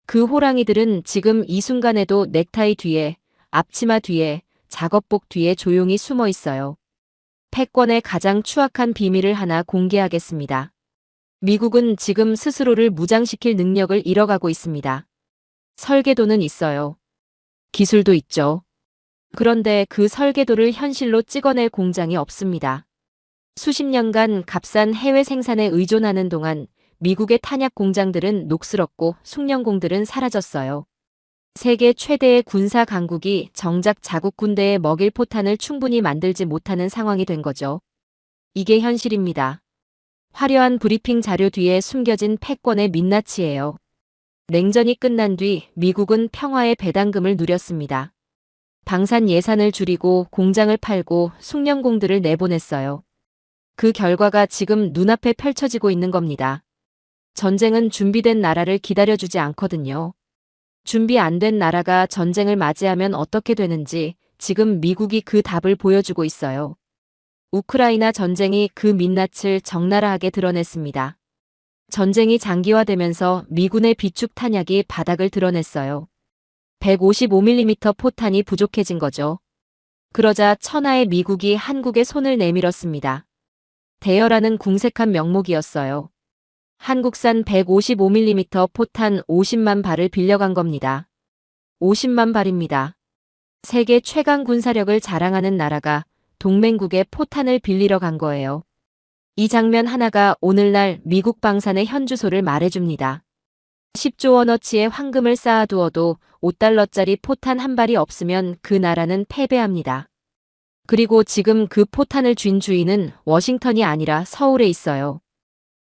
그 호랑이들은 지금 이 순간에도 넥타이 뒤에, 앞치마 뒤에, 작업복 뒤에 조용히 숨어 있어요. 패권의 가장 추악한 비밀을 하나 공개하겠습니다. 미국은 지금 스스로를 무장시킬 능력을 잃어가고 있습니다. 설계도는 있어요. 기술도 있죠. 그런데 그 설계도를 현실로 찍어낼 공장이 없습니다. 수십 년간 값싼 해외 생산에 의존하는 동안 미국의 탄약 공장들은 녹슬었고 숙련공들은 사라졌어요. 세계 최대의 군사 강국이 정작 자국 군대에 먹일 포탄을 충분히 만들지 못하는 상황이 된 거죠. 이게 현실입니다. 화려한 브리핑 자료 뒤에 숨겨진 패권의 민낯이에요. 냉전이 끝난 뒤 미국은 평화의 배당금을 누렸습니다. 방산 예산을 줄이고 공장을 팔고 숙련공들을 내보냈어요. 그 결과가 지금 눈앞에 펼쳐지고 있는 겁니다. 전쟁은 준비된 나라를 기다려주지 않거든요. 준비 안 된 나라가 전쟁을 맞이하면 어떻게 되는지 지금 미국이 그 답을 보여주고 있어요. 우크라이나 전쟁이 그 민낯을 적나라하게 드러냈습니다. 전쟁이 장기화되면서 미군의 비축 탄약이 바닥을 드러냈어요. 155mm 포탄이 부족해진 거죠. 그러자 천하의 미국이 한국에 손을 내밀었습니다. 대여라는 궁색한 명목이었어요. 한국산 155mm 포탄 50만 발을 빌려간 겁니다. 50만 발입니다. 세계 최강 군사력을 자랑하는 나라가 동맹국에 포탄을 빌리러 간 거예요. 이 장면 하나가 오늘날 미국 방산의 현주소를 말해줍니다. 10조 원어치의 황금을 쌓아두어도 5달러짜리 포탄 한 발이 없으면 그 나라는 패배합니다. 그리고 지금 그 포탄을 쥔 주인은 워싱턴이 아니라 서울에 있어요.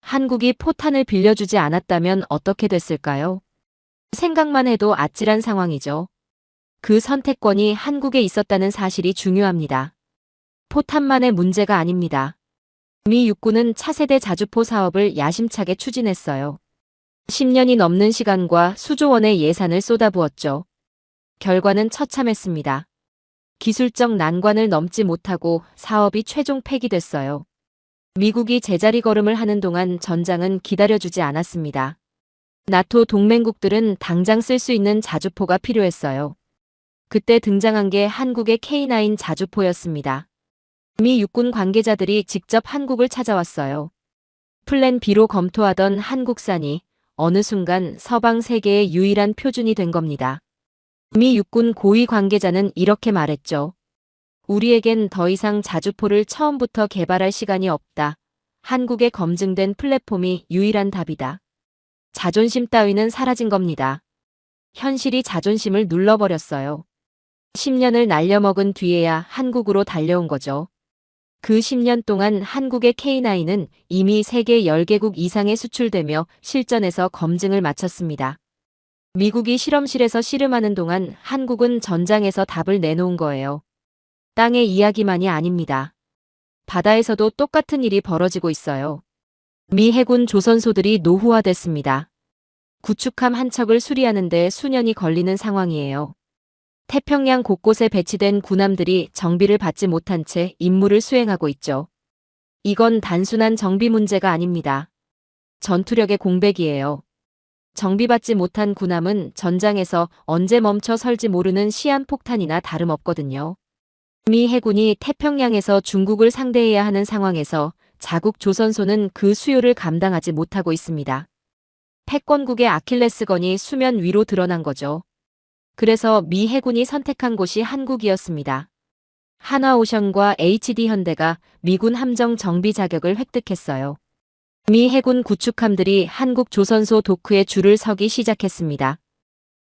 한국이 포탄을 빌려주지 않았다면 어떻게 됐을까요? 생각만 해도 아찔한 상황이죠. 그 선택권이 한국에 있었다는 사실이 중요합니다. 포탄만의 문제가 아닙니다. 미 육군은 차세대 자주포 사업을 야심차게 추진했어요. 10년이 넘는 시간과 수조 원의 예산을 쏟아부었죠. 결과는 처참했습니다. 기술적 난관을 넘지 못하고 사업이 최종 폐기됐어요. 미국이 제자리 걸음을 하는 동안 전장은 기다려주지 않았습니다. 나토 동맹국들은 당장 쓸 수 있는 자주포가 필요했어요. 그때 등장한 게 한국의 K9 자주포였습니다. 미 육군 관계자들이 직접 한국을 찾아왔어요. 플랜 B로 검토하던 한국산이 어느 순간 서방 세계의 유일한 표준이 된 겁니다. 미 육군 고위 관계자는 이렇게 말했죠. 우리에겐 더 이상 자주포를 처음부터 개발할 시간이 없다. 한국에 검증된 플랫폼이 유일한 답이다. 자존심 따위는 사라진 겁니다. 현실이 자존심을 눌러버렸어요. 10년을 날려먹은 뒤에야 한국으로 달려온 거죠. 그 10년 동안 한국의 K9은 이미 세계 10개국 이상에 수출되며 실전에서 검증을 마쳤습니다. 미국이 실험실에서 씨름하는 동안 한국은 전장에서 답을 내놓은 거예요. 땅의 이야기만이 아닙니다. 바다에서도 똑같은 일이 벌어지고 있어요. 미 해군 조선소들이 노후화됐습니다. 구축함 한 척을 수리하는데 수년이 걸리는 상황이에요. 태평양 곳곳에 배치된 군함들이 정비를 받지 못한 채 임무를 수행하고 있죠. 이건 단순한 정비 문제가 아닙니다. 전투력의 공백이에요. 정비받지 못한 군함은 전장에서 언제 멈춰 설지 모르는 시한폭탄이나 다름없거든요. 미 해군이 태평양에서 중국을 상대해야 하는 상황에서 자국 조선소는 그 수요를 감당하지 못하고 있습니다. 패권국의 아킬레스건이 수면 위로 드러난 거죠. 그래서 미 해군이 선택한 곳이 한국이었습니다. 한화오션과 HD현대가 미군 함정 정비 자격을 획득했어요. 미 해군 구축함들이 한국 조선소 도크에 줄을 서기 시작했습니다.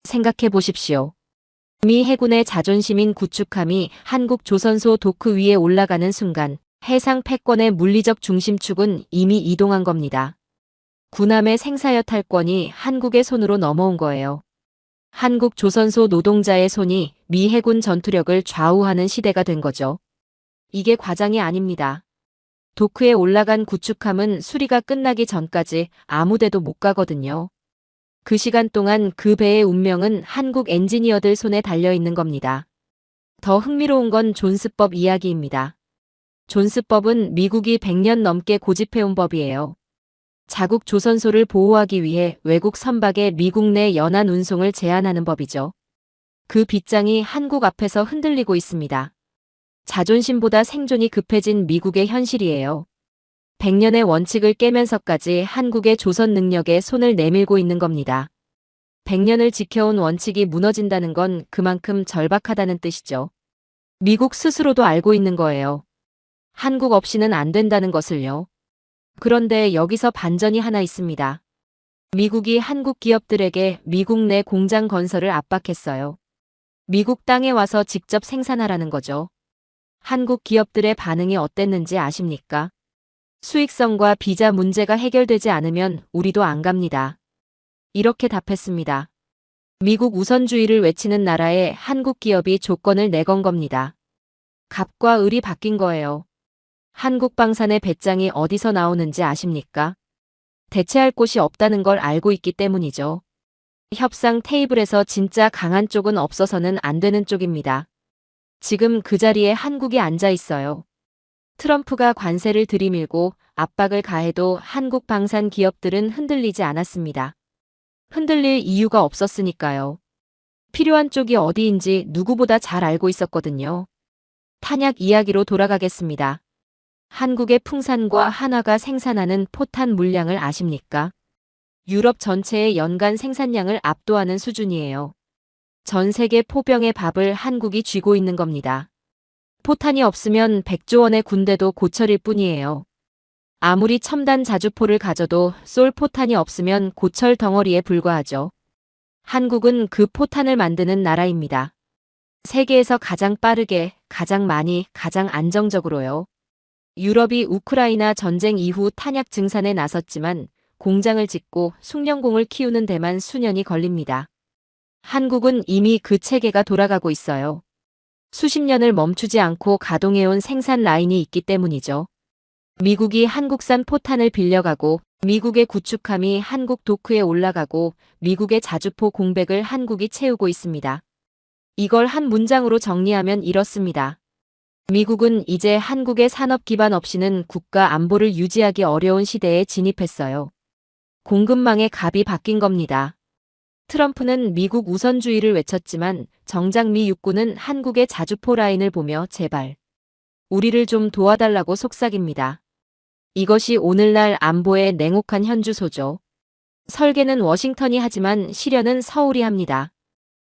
생각해 보십시오. 미 해군의 자존심인 구축함이 한국 조선소 도크 위에 올라가는 순간 해상 패권의 물리적 중심축은 이미 이동한 겁니다. 군함의 생사여탈권이 한국의 손으로 넘어온 거예요. 한국 조선소 노동자의 손이 미 해군 전투력을 좌우하는 시대가 된 거죠. 이게 과장이 아닙니다. 도크에 올라간 구축함은 수리가 끝나기 전까지 아무 데도 못 가거든요. 그 시간 동안 그 배의 운명은 한국 엔지니어들 손에 달려 있는 겁니다. 더 흥미로운 건 존스법 이야기입니다. 존스법은 미국이 100년 넘게 고집해온 법이에요. 자국 조선소를 보호하기 위해 외국 선박의 미국 내 연안 운송을 제한하는 법이죠. 그 빗장이 한국 앞에서 흔들리고 있습니다. 자존심보다 생존이 급해진 미국의 현실이에요. 100년의 원칙을 깨면서까지 한국의 조선 능력에 손을 내밀고 있는 겁니다. 100년을 지켜온 원칙이 무너진다는 건 그만큼 절박하다는 뜻이죠. 미국 스스로도 알고 있는 거예요. 한국 없이는 안 된다는 것을요. 그런데 여기서 반전이 하나 있습니다. 미국이 한국 기업들에게 미국 내 공장 건설을 압박했어요. 미국 땅에 와서 직접 생산하라는 거죠. 한국 기업들의 반응이 어땠는지 아십니까? 수익성과 비자 문제가 해결되지 않으면 우리도 안 갑니다. 이렇게 답했습니다. 미국 우선주의를 외치는 나라에 한국 기업이 조건을 내건 겁니다. 갑과 을이 바뀐 거예요. 한국 방산의 배짱이 어디서 나오는지 아십니까? 대체할 곳이 없다는 걸 알고 있기 때문이죠. 협상 테이블에서 진짜 강한 쪽은 없어서는 안 되는 쪽입니다. 지금 그 자리에 한국이 앉아 있어요. 트럼프가 관세를 들이밀고 압박을 가해도 한국 방산 기업들은 흔들리지 않았습니다. 흔들릴 이유가 없었으니까요. 필요한 쪽이 어디인지 누구보다 잘 알고 있었거든요. 탄약 이야기로 돌아가겠습니다. 한국의 풍산과 한화가 생산하는 포탄 물량을 아십니까? 유럽 전체의 연간 생산량을 압도하는 수준이에요. 전 세계 포병의 밥을 한국이 쥐고 있는 겁니다. 포탄이 없으면 100조 원의 군대도 고철일 뿐이에요. 아무리 첨단 자주포를 가져도 쏠 포탄이 없으면 고철 덩어리에 불과하죠. 한국은 그 포탄을 만드는 나라입니다. 세계에서 가장 빠르게, 가장 많이, 가장 안정적으로요. 유럽이 우크라이나 전쟁 이후 탄약 증산에 나섰지만 공장을 짓고 숙련공을 키우는 데만 수년이 걸립니다. 한국은 이미 그 체계가 돌아가고 있어요. 수십 년을 멈추지 않고 가동해온 생산 라인이 있기 때문이죠. 미국이 한국산 포탄을 빌려가고 미국의 구축함이 한국 도크에 올라가고 미국의 자주포 공백을 한국이 채우고 있습니다. 이걸 한 문장으로 정리하면 이렇습니다. 미국은 이제 한국의 산업 기반 없이는 국가 안보를 유지하기 어려운 시대에 진입했어요. 공급망의 갑이 바뀐 겁니다. 트럼프는 미국 우선주의를 외쳤지만 정작 미 육군은 한국의 자주포 라인을 보며 제발 우리를 좀 도와달라고 속삭입니다. 이것이 오늘날 안보의 냉혹한 현주소죠. 설계는 워싱턴이 하지만 실현은 서울이 합니다.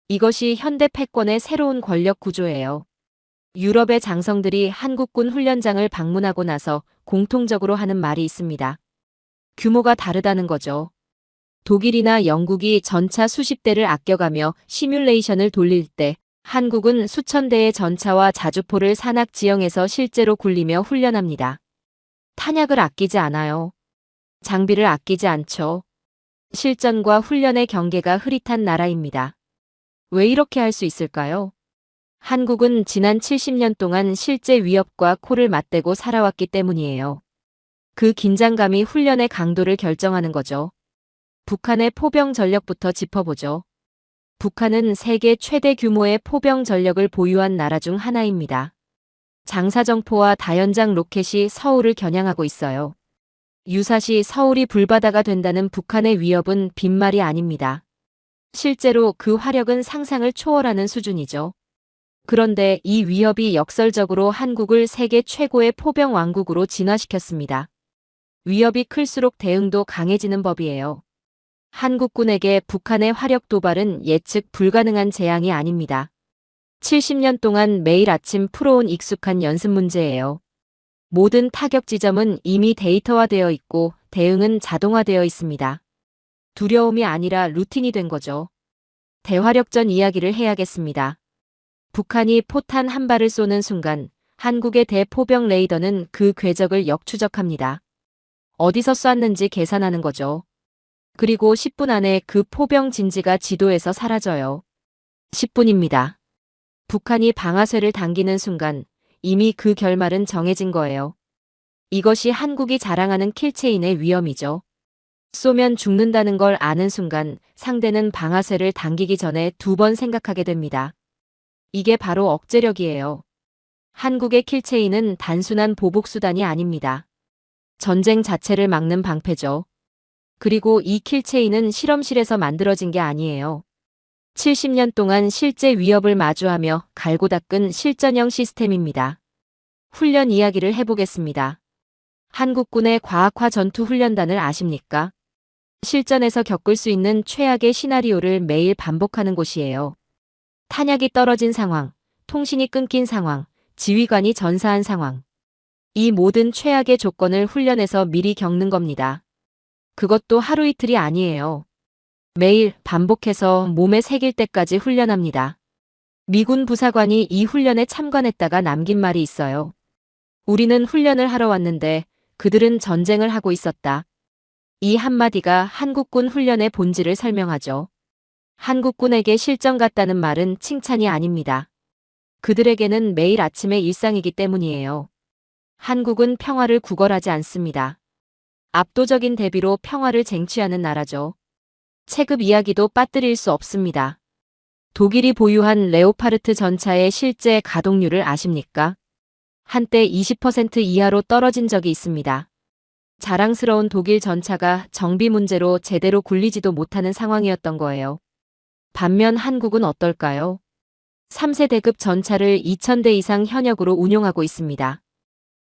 이것이 현대 패권의 새로운 권력 구조예요. 유럽의 장성들이 한국군 훈련장을 방문하고 나서 공통적으로 하는 말이 있습니다. 규모가 다르다는 거죠. 독일이나 영국이 전차 수십 대를 아껴가며 시뮬레이션을 돌릴 때 한국은 수천 대의 전차와 자주포를 산악 지형에서 실제로 굴리며 훈련합니다. 탄약을 아끼지 않아요. 장비를 아끼지 않죠. 실전과 훈련의 경계가 흐릿한 나라입니다. 왜 이렇게 할 수 있을까요? 한국은 지난 70년 동안 실제 위협과 코를 맞대고 살아왔기 때문이에요. 그 긴장감이 훈련의 강도를 결정하는 거죠. 북한의 포병 전력부터 짚어보죠. 북한은 세계 최대 규모의 포병 전력을 보유한 나라 중 하나입니다. 장사정포와 다연장 로켓이 서울을 겨냥하고 있어요. 유사시 서울이 불바다가 된다는 북한의 위협은 빈말이 아닙니다. 실제로 그 화력은 상상을 초월하는 수준이죠. 그런데 이 위협이 역설적으로 한국을 세계 최고의 포병 왕국으로 진화시켰습니다. 위협이 클수록 대응도 강해지는 법이에요. 한국군에게 북한의 화력 도발은 예측 불가능한 재앙이 아닙니다. 70년 동안 매일 아침 풀어온 익숙한 연습 문제예요. 모든 타격 지점은 이미 데이터화되어 있고 대응은 자동화되어 있습니다. 두려움이 아니라 루틴이 된 거죠. 대화력전 이야기를 해야겠습니다. 북한이 포탄 한 발을 쏘는 순간 한국의 대포병 레이더는 그 궤적을 역추적합니다. 어디서 쐈는지 계산하는 거죠. 그리고 10분 안에 그 포병 진지가 지도에서 사라져요. 10분입니다. 북한이 방아쇠를 당기는 순간 이미 그 결말은 정해진 거예요. 이것이 한국이 자랑하는 킬체인의 위험이죠. 쏘면 죽는다는 걸 아는 순간 상대는 방아쇠를 당기기 전에 2번 생각하게 됩니다. 이게 바로 억제력이에요. 한국의 킬체인은 단순한 보복수단이 아닙니다. 전쟁 자체를 막는 방패죠. 그리고 이 킬체인은 실험실에서 만들어진 게 아니에요. 70년 동안 실제 위협을 마주하며 갈고 닦은 실전형 시스템입니다. 훈련 이야기를 해보겠습니다. 한국군의 과학화 전투훈련단을 아십니까? 실전에서 겪을 수 있는 최악의 시나리오를 매일 반복하는 곳이에요. 탄약이 떨어진 상황, 통신이 끊긴 상황, 지휘관이 전사한 상황. 이 모든 최악의 조건을 훈련에서 미리 겪는 겁니다. 그것도 하루 이틀이 아니에요. 매일 반복해서 몸에 새길 때까지 훈련합니다. 미군 부사관이 이 훈련에 참관했다가 남긴 말이 있어요. 우리는 훈련을 하러 왔는데 그들은 전쟁을 하고 있었다. 이 한마디가 한국군 훈련의 본질을 설명하죠. 한국군에게 실전 같다는 말은 칭찬이 아닙니다. 그들에게는 매일 아침의 일상이기 때문이에요. 한국은 평화를 구걸하지 않습니다. 압도적인 대비로 평화를 쟁취하는 나라죠. 체급 이야기도 빠뜨릴 수 없습니다. 독일이 보유한 레오파르트 전차의 실제 가동률을 아십니까? 한때 20% 이하로 떨어진 적이 있습니다. 자랑스러운 독일 전차가 정비 문제로 제대로 굴리지도 못하는 상황이었던 거예요. 반면 한국은 어떨까요? 3세대급 전차를 2000대 이상 현역으로 운용하고 있습니다.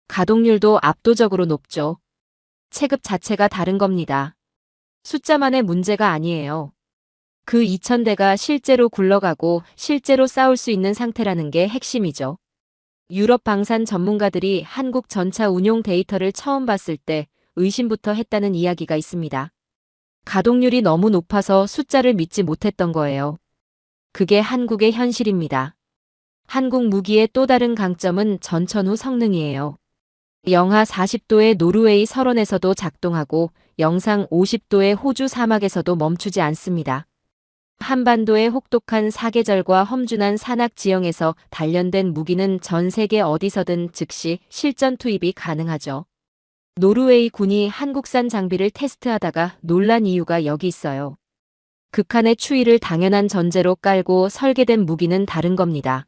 가동률도 압도적으로 높죠. 체급 자체가 다른 겁니다. 숫자만의 문제가 아니에요. 그 2000대가 실제로 굴러가고 실제로 싸울 수 있는 상태라는 게 핵심이죠. 유럽 방산 전문가들이 한국 전차 운용 데이터를 처음 봤을 때 의심부터 했다는 이야기가 있습니다. 가동률이 너무 높아서 숫자를 믿지 못했던 거예요. 그게 한국의 현실입니다. 한국 무기의 또 다른 강점은 전천 후 성능이에요. 영하 40도의 노르웨이 설원에서도 작동하고 영상 50도의 호주 사막에서도 멈추지 않습니다. 한반도의 혹독한 사계절과 험준한 산악 지형에서 단련된 무기는 전 세계 어디서든 즉시 실전 투입이 가능하죠. 노르웨이 군이 한국산 장비를 테스트하다가 놀란 이유가 여기 있어요. 극한의 추위를 당연한 전제로 깔고 설계된 무기는 다른 겁니다.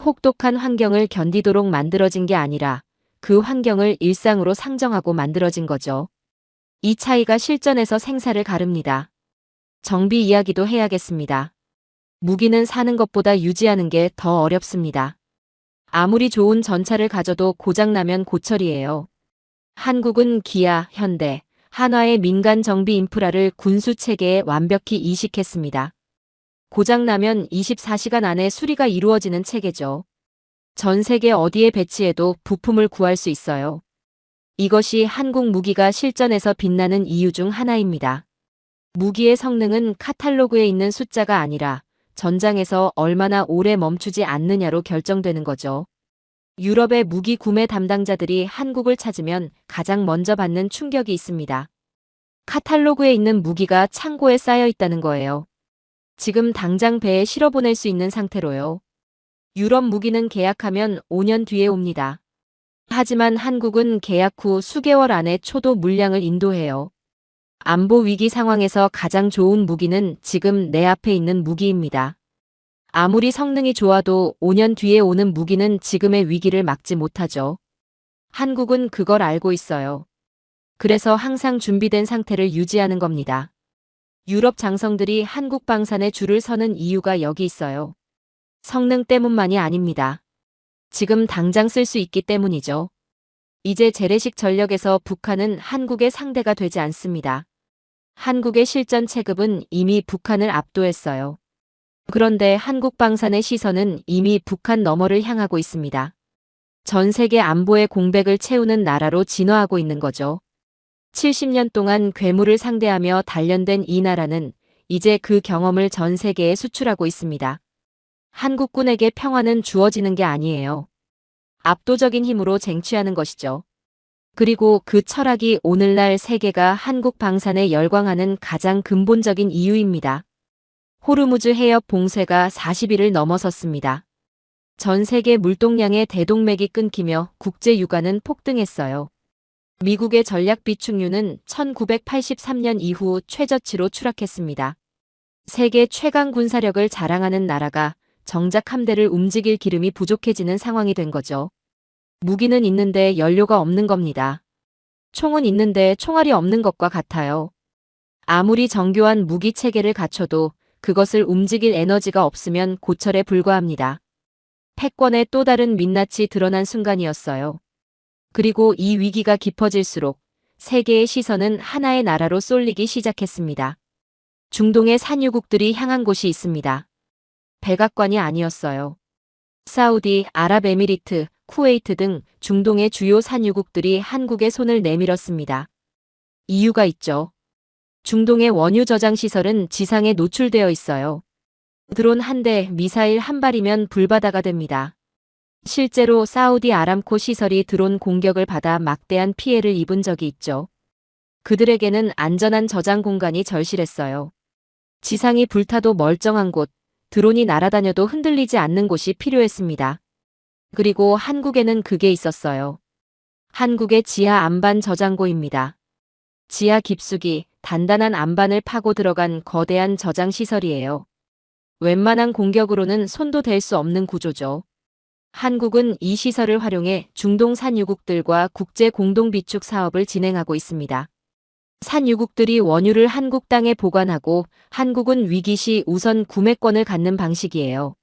혹독한 환경을 견디도록 만들어진 게 아니라 그 환경을 일상으로 상정하고 만들어진 거죠. 이 차이가 실전에서 생사를 가릅니다. 정비 이야기도 해야겠습니다. 무기는 사는 것보다 유지하는 게 더 어렵습니다. 아무리 좋은 전차를 가져도 고장나면 고철이에요. 한국은 기아, 현대, 한화의 민간 정비 인프라를 군수 체계에 완벽히 이식했습니다. 고장나면 24시간 안에 수리가 이루어지는 체계죠. 전 세계 어디에 배치해도 부품을 구할 수 있어요. 이것이 한국 무기가 실전에서 빛나는 이유 중 하나입니다. 무기의 성능은 카탈로그에 있는 숫자가 아니라 전장에서 얼마나 오래 멈추지 않느냐로 결정되는 거죠. 유럽의 무기 구매 담당자들이 한국을 찾으면 가장 먼저 받는 충격이 있습니다. 카탈로그에 있는 무기가 창고에 쌓여 있다는 거예요. 지금 당장 배에 실어보낼 수 있는 상태로요. 유럽 무기는 계약하면 5년 뒤에 옵니다. 하지만 한국은 계약 후 수개월 안에 초도 물량을 인도해요. 안보 위기 상황에서 가장 좋은 무기는 지금 내 앞에 있는 무기입니다. 아무리 성능이 좋아도 5년 뒤에 오는 무기는 지금의 위기를 막지 못하죠. 한국은 그걸 알고 있어요. 그래서 항상 준비된 상태를 유지하는 겁니다. 유럽 장성들이 한국 방산에 줄을 서는 이유가 여기 있어요. 성능 때문만이 아닙니다. 지금 당장 쓸 수 있기 때문이죠. 이제 재래식 전력에서 북한은 한국의 상대가 되지 않습니다. 한국의 실전 체급은 이미 북한을 압도했어요. 그런데 한국 방산의 시선은 이미 북한 너머를 향하고 있습니다. 전 세계 안보의 공백을 채우는 나라로 진화하고 있는 거죠. 70년 동안 괴물을 상대하며 단련된 이 나라는 이제 그 경험을 전 세계에 수출하고 있습니다. 한국군에게 평화는 주어지는 게 아니에요. 압도적인 힘으로 쟁취하는 것이죠. 그리고 그 철학이 오늘날 세계가 한국 방산에 열광하는 가장 근본적인 이유입니다. 호르무즈 해협 봉쇄가 40일을 넘어섰습니다. 전 세계 물동량의 대동맥이 끊기며 국제 유가는 폭등했어요. 미국의 전략 비축유는 1983년 이후 최저치로 추락했습니다. 세계 최강 군사력을 자랑하는 나라가 정작 함대를 움직일 기름이 부족해지는 상황이 된 거죠. 무기는 있는데 연료가 없는 겁니다. 총은 있는데 총알이 없는 것과 같아요. 아무리 정교한 무기 체계를 갖춰도 그것을 움직일 에너지가 없으면 고철에 불과합니다. 패권의 또 다른 민낯이 드러난 순간이었어요. 그리고 이 위기가 깊어질수록 세계의 시선은 하나의 나라로 쏠리기 시작했습니다. 중동의 산유국들이 향한 곳이 있습니다. 백악관이 아니었어요. 사우디, 아랍에미리트, 쿠웨이트 등 중동의 주요 산유국들이 한국에 손을 내밀었습니다. 이유가 있죠. 중동의 원유 저장 시설은 지상에 노출되어 있어요. 드론 한 대, 미사일 한 발이면 불바다가 됩니다. 실제로 사우디 아람코 시설이 드론 공격을 받아 막대한 피해를 입은 적이 있죠. 그들에게는 안전한 저장 공간이 절실했어요. 지상이 불타도 멀쩡한 곳, 드론이 날아다녀도 흔들리지 않는 곳이 필요했습니다. 그리고 한국에는 그게 있었어요. 한국의 지하 안반 저장고입니다. 지하 깊숙이 단단한 안반을 파고 들어간 거대한 저장 시설이에요. 웬만한 공격으로는 손도 댈 수 없는 구조죠. 한국은 이 시설을 활용해 중동 산유국들과 국제 공동 비축 사업을 진행하고 있습니다. 산유국들이 원유를 한국 땅에 보관하고 한국은 위기 시 우선 구매권을 갖는 방식이에요.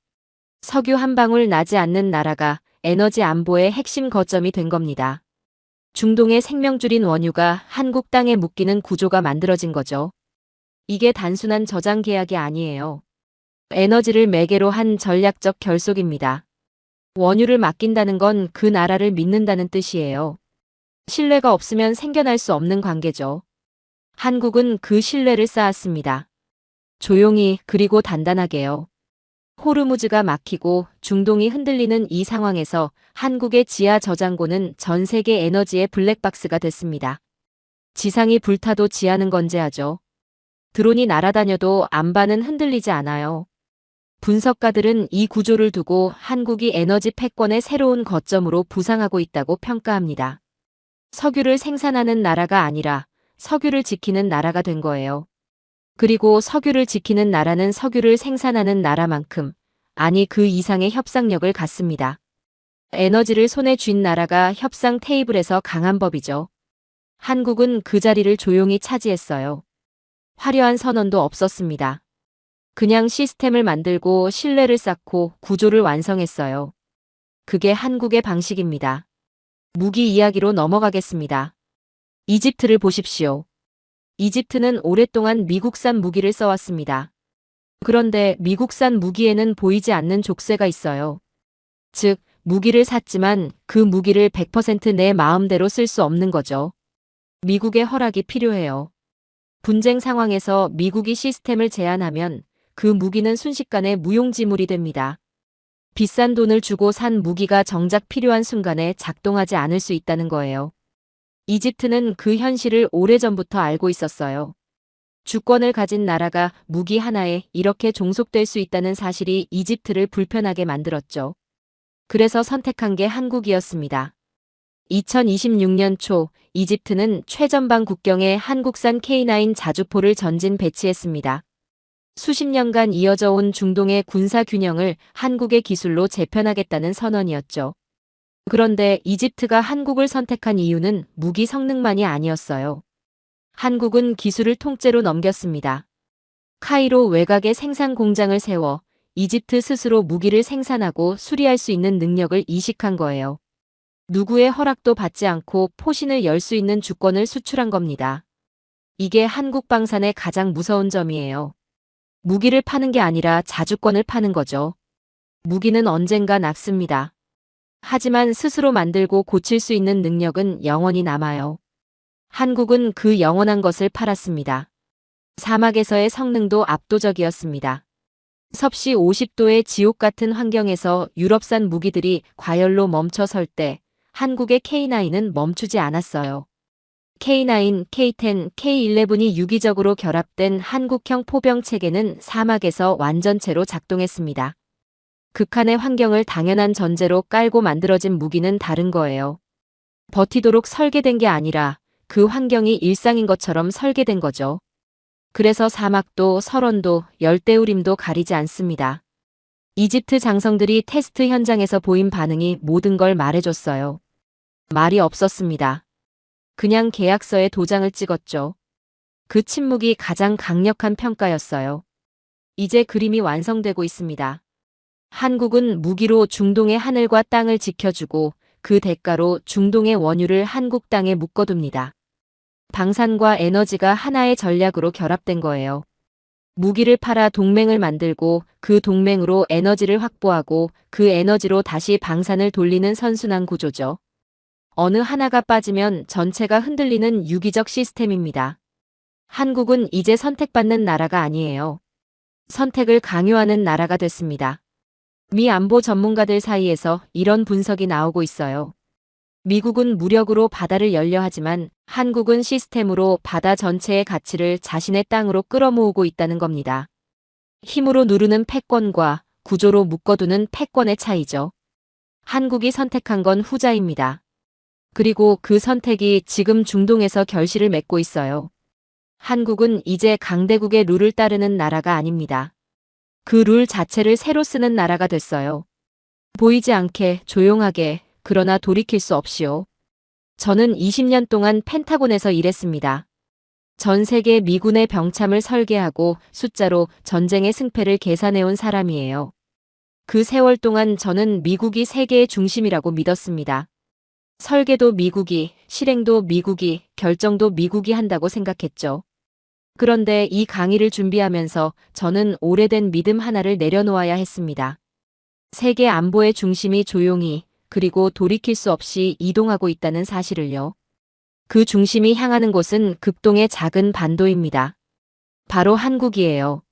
석유 한 방울 나지 않는 나라가 에너지 안보의 핵심 거점이 된 겁니다. 중동의 생명줄인 원유가 한국 땅에 묶이는 구조가 만들어진 거죠. 이게 단순한 저장 계약이 아니에요. 에너지를 매개로 한 전략적 결속입니다. 원유를 맡긴다는 건 그 나라를 믿는다는 뜻이에요. 신뢰가 없으면 생겨날 수 없는 관계죠. 한국은 그 신뢰를 쌓았습니다. 조용히 그리고 단단하게요. 호르무즈가 막히고 중동이 흔들리는 이 상황에서 한국의 지하 저장고는 전 세계 에너지의 블랙박스가 됐습니다. 지상이 불타도 지하는 건재하죠. 드론이 날아다녀도 안반은 흔들리지 않아요. 분석가들은 이 구조를 두고 한국이 에너지 패권의 새로운 거점으로 부상하고 있다고 평가합니다. 석유를 생산하는 나라가 아니라 석유를 지키는 나라가 된 거예요. 그리고 석유를 지키는 나라는 석유를 생산하는 나라만큼, 아니 그 이상의 협상력을 갖습니다. 에너지를 손에 쥔 나라가 협상 테이블에서 강한 법이죠. 한국은 그 자리를 조용히 차지했어요. 화려한 선언도 없었습니다. 그냥 시스템을 만들고 신뢰를 쌓고 구조를 완성했어요. 그게 한국의 방식입니다. 무기 이야기로 넘어가겠습니다. 이집트를 보십시오. 이집트는 오랫동안 미국산 무기를 써왔습니다. 그런데 미국산 무기에는 보이지 않는 족쇄가 있어요. 즉, 무기를 샀지만 그 무기를 100% 내 마음대로 쓸 수 없는 거죠. 미국의 허락이 필요해요. 분쟁 상황에서 미국이 시스템을 제한하면 그 무기는 순식간에 무용지물이 됩니다. 비싼 돈을 주고 산 무기가 정작 필요한 순간에 작동하지 않을 수 있다는 거예요. 이집트는 그 현실을 오래전부터 알고 있었어요. 주권을 가진 나라가 무기 하나에 이렇게 종속될 수 있다는 사실이 이집트를 불편하게 만들었죠. 그래서 선택한 게 한국이었습니다. 2026년 초 이집트는 최전방 국경에 한국산 K9 자주포를 전진 배치했습니다. 수십 년간 이어져 온 중동의 군사 균형을 한국의 기술로 재편하겠다는 선언이었죠. 그런데 이집트가 한국을 선택한 이유는 무기 성능만이 아니었어요. 한국은 기술을 통째로 넘겼습니다. 카이로 외곽에 생산 공장을 세워 이집트 스스로 무기를 생산하고 수리할 수 있는 능력을 이식한 거예요. 누구의 허락도 받지 않고 포신을 열 수 있는 주권을 수출한 겁니다. 이게 한국 방산의 가장 무서운 점이에요. 무기를 파는 게 아니라 자주권을 파는 거죠. 무기는 언젠가 낡습니다. 하지만 스스로 만들고 고칠 수 있는 능력은 영원히 남아요. 한국은 그 영원한 것을 팔았습니다. 사막에서의 성능도 압도적이었습니다. 섭씨 50도의 지옥 같은 환경에서 유럽산 무기들이 과열로 멈춰 설 때 한국의 K9은 멈추지 않았어요. K9, K10, K11이 유기적으로 결합된 한국형 포병 체계는 사막에서 완전체로 작동했습니다. 극한의 환경을 당연한 전제로 깔고 만들어진 무기는 다른 거예요. 버티도록 설계된 게 아니라 그 환경이 일상인 것처럼 설계된 거죠. 그래서 사막도 설원도 열대우림도 가리지 않습니다. 이집트 장성들이 테스트 현장에서 보인 반응이 모든 걸 말해줬어요. 말이 없었습니다. 그냥 계약서에 도장을 찍었죠. 그 침묵이 가장 강력한 평가였어요. 이제 그림이 완성되고 있습니다. 한국은 무기로 중동의 하늘과 땅을 지켜주고 그 대가로 중동의 원유를 한국 땅에 묶어둡니다. 방산과 에너지가 하나의 전략으로 결합된 거예요. 무기를 팔아 동맹을 만들고 그 동맹으로 에너지를 확보하고 그 에너지로 다시 방산을 돌리는 선순환 구조죠. 어느 하나가 빠지면 전체가 흔들리는 유기적 시스템입니다. 한국은 이제 선택받는 나라가 아니에요. 선택을 강요하는 나라가 됐습니다. 미 안보 전문가들 사이에서 이런 분석이 나오고 있어요. 미국은 무력으로 바다를 열려 하지만 한국은 시스템으로 바다 전체의 가치를 자신의 땅으로 끌어모으고 있다는 겁니다. 힘으로 누르는 패권과 구조로 묶어두는 패권의 차이죠. 한국이 선택한 건 후자입니다. 그리고 그 선택이 지금 중동에서 결실을 맺고 있어요. 한국은 이제 강대국의 룰을 따르는 나라가 아닙니다. 그 룰 자체를 새로 쓰는 나라가 됐어요. 보이지 않게 조용하게 그러나 돌이킬 수 없이요. 저는 20년 동안 펜타곤에서 일했습니다. 전 세계 미군의 병참을 설계하고 숫자로 전쟁의 승패를 계산해온 사람이에요. 그 세월 동안 저는 미국이 세계의 중심이라고 믿었습니다. 설계도 미국이, 실행도 미국이, 결정도 미국이 한다고 생각했죠. 그런데 이 강의를 준비하면서 저는 오래된 믿음 하나를 내려놓아야 했습니다. 세계 안보의 중심이 조용히 그리고 돌이킬 수 없이 이동하고 있다는 사실을요. 그 중심이 향하는 곳은 극동의 작은 반도입니다. 바로 한국이에요.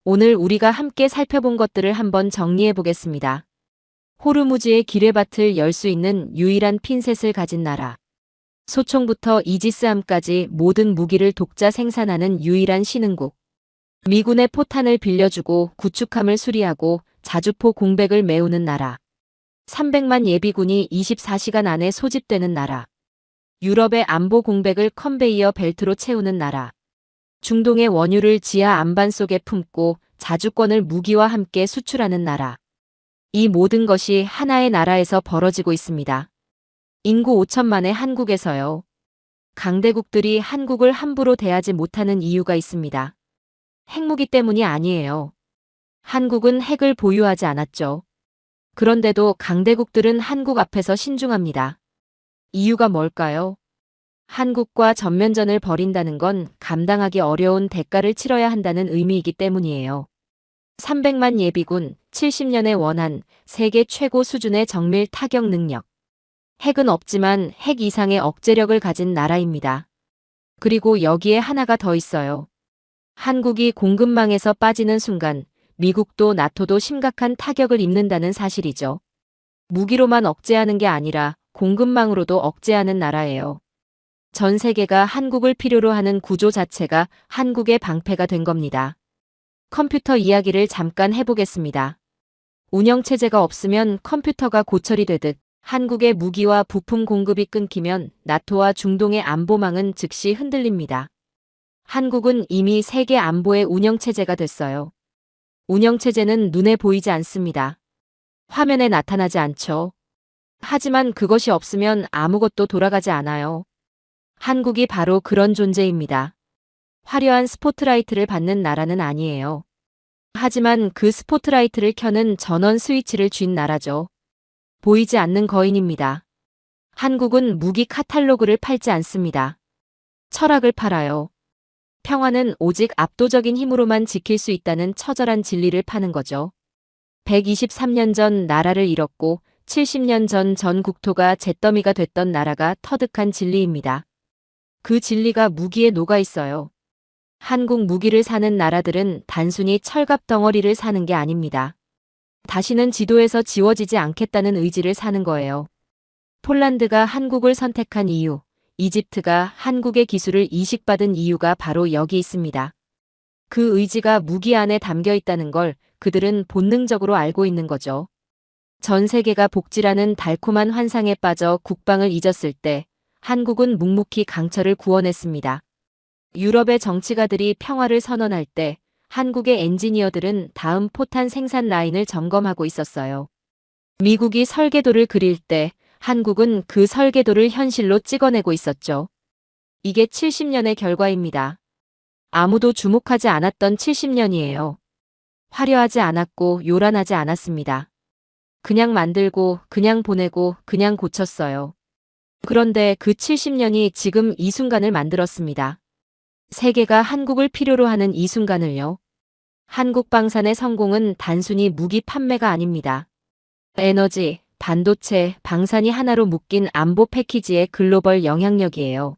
오늘 우리가 함께 살펴본 것들을 한번 정리해 보겠습니다. 호르무즈의 기뢰밭을 열 수 있는 유일한 핀셋을 가진 나라. 소총부터 이지스함까지 모든 무기를 독자 생산하는 유일한 신흥국. 미군의 포탄을 빌려주고 구축함을 수리하고 자주포 공백을 메우는 나라. 300만 예비군이 24시간 안에 소집되는 나라. 유럽의 안보 공백을 컨베이어 벨트로 채우는 나라. 중동의 원유를 지하 안반 속에 품고 자주권을 무기와 함께 수출하는 나라. 이 모든 것이 하나의 나라에서 벌어지고 있습니다. 인구 5천만의 한국에서요. 강대국들이 한국을 함부로 대하지 못하는 이유가 있습니다. 핵무기 때문이 아니에요. 한국은 핵을 보유하지 않았죠. 그런데도 강대국들은 한국 앞에서 신중합니다. 이유가 뭘까요? 한국과 전면전을 벌인다는 건 감당하기 어려운 대가를 치러야 한다는 의미이기 때문이에요. 300만 예비군, 70년의 원한, 세계 최고 수준의 정밀 타격 능력. 핵은 없지만 핵 이상의 억제력을 가진 나라입니다. 그리고 여기에 하나가 더 있어요. 한국이 공급망에서 빠지는 순간 미국도 나토도 심각한 타격을 입는다는 사실이죠. 무기로만 억제하는 게 아니라 공급망으로도 억제하는 나라예요. 전 세계가 한국을 필요로 하는 구조 자체가 한국의 방패가 된 겁니다. 컴퓨터 이야기를 잠깐 해보겠습니다. 운영체제가 없으면 컴퓨터가 고철이 되듯 한국의 무기와 부품 공급이 끊기면 나토와 중동의 안보망은 즉시 흔들립니다. 한국은 이미 세계 안보의 운영체제가 됐어요. 운영체제는 눈에 보이지 않습니다. 화면에 나타나지 않죠. 하지만 그것이 없으면 아무것도 돌아가지 않아요. 한국이 바로 그런 존재입니다. 화려한 스포트라이트를 받는 나라는 아니에요. 하지만 그 스포트라이트를 켜는 전원 스위치를 쥔 나라죠. 보이지 않는 거인입니다. 한국은 무기 카탈로그를 팔지 않습니다. 철학을 팔아요. 평화는 오직 압도적인 힘으로만 지킬 수 있다는 처절한 진리를 파는 거죠. 123년 전 나라를 잃었고 70년 전 국토가 잿더미가 됐던 나라가 터득한 진리입니다. 그 진리가 무기에 녹아 있어요. 한국 무기를 사는 나라들은 단순히 철갑 덩어리를 사는 게 아닙니다. 다시는 지도에서 지워지지 않겠다는 의지를 사는 거예요. 폴란드가 한국을 선택한 이유, 이집트가 한국의 기술을 이식받은 이유가 바로 여기 있습니다. 그 의지가 무기 안에 담겨 있다는 걸 그들은 본능적으로 알고 있는 거죠. 전 세계가 복지라는 달콤한 환상에 빠져 국방을 잊었을 때 한국은 묵묵히 강철을 구원했습니다. 유럽의 정치가들이 평화를 선언할 때 한국의 엔지니어들은 다음 포탄 생산 라인을 점검하고 있었어요. 미국이 설계도를 그릴 때 한국은 그 설계도를 현실로 찍어내고 있었죠. 이게 70년의 결과입니다. 아무도 주목하지 않았던 70년이에요. 화려하지 않았고 요란하지 않았습니다. 그냥 만들고, 그냥 보내고, 그냥 고쳤어요. 그런데 그 70년이 지금 이 순간을 만들었습니다. 세계가 한국을 필요로 하는 이 순간을요. 한국 방산의 성공은 단순히 무기 판매가 아닙니다. 에너지, 반도체, 방산이 하나로 묶인 안보 패키지의 글로벌 영향력이에요.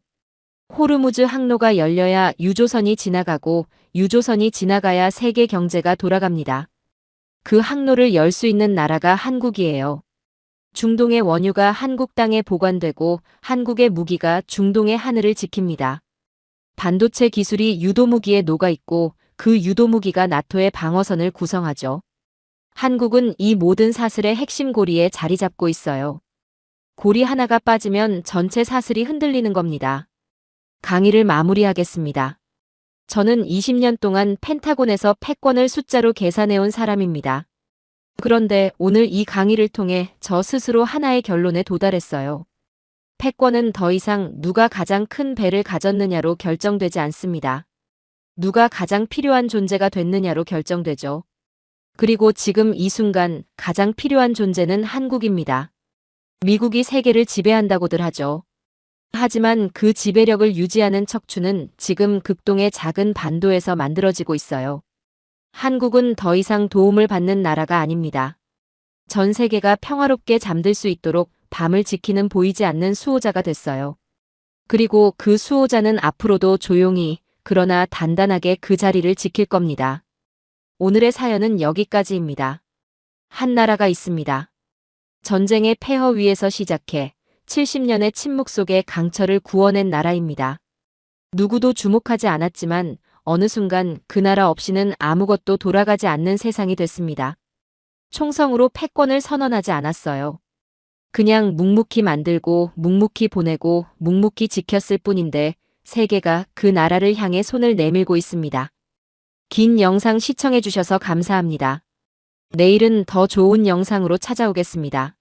호르무즈 항로가 열려야 유조선이 지나가고 유조선이 지나가야 세계 경제가 돌아갑니다. 그 항로를 열 수 있는 나라가 한국이에요. 중동의 원유가 한국 땅에 보관되고 한국의 무기가 중동의 하늘을 지킵니다. 반도체 기술이 유도무기에 녹아있고 그 유도무기가 나토의 방어선을 구성하죠. 한국은 이 모든 사슬의 핵심 고리에 자리 잡고 있어요. 고리 하나가 빠지면 전체 사슬이 흔들리는 겁니다. 강의를 마무리하겠습니다. 저는 20년 동안 펜타곤에서 패권을 숫자로 계산해온 사람입니다. 그런데 오늘 이 강의를 통해 저 스스로 하나의 결론에 도달했어요. 패권은 더 이상 누가 가장 큰 배를 가졌느냐로 결정되지 않습니다. 누가 가장 필요한 존재가 됐느냐로 결정되죠. 그리고 지금 이 순간 가장 필요한 존재는 한국입니다. 미국이 세계를 지배한다고들 하죠. 하지만 그 지배력을 유지하는 척추는 지금 극동의 작은 반도에서 만들어지고 있어요. 한국은 더 이상 도움을 받는 나라가 아닙니다. 전 세계가 평화롭게 잠들 수 있도록 밤을 지키는 보이지 않는 수호자가 됐어요. 그리고 그 수호자는 앞으로도 조용히 그러나 단단하게 그 자리를 지킬 겁니다. 오늘의 사연은 여기까지입니다. 한 나라가 있습니다. 전쟁의 폐허 위에서 시작해 70년의 침묵 속에 강철을 구워낸 나라입니다. 누구도 주목하지 않았지만 어느 순간 그 나라 없이는 아무것도 돌아가지 않는 세상이 됐습니다. 총성으로 패권을 선언하지 않았어요. 그냥 묵묵히 만들고 묵묵히 보내고 묵묵히 지켰을 뿐인데 세계가 그 나라를 향해 손을 내밀고 있습니다. 긴 영상 시청해주셔서 감사합니다. 내일은 더 좋은 영상으로 찾아오겠습니다.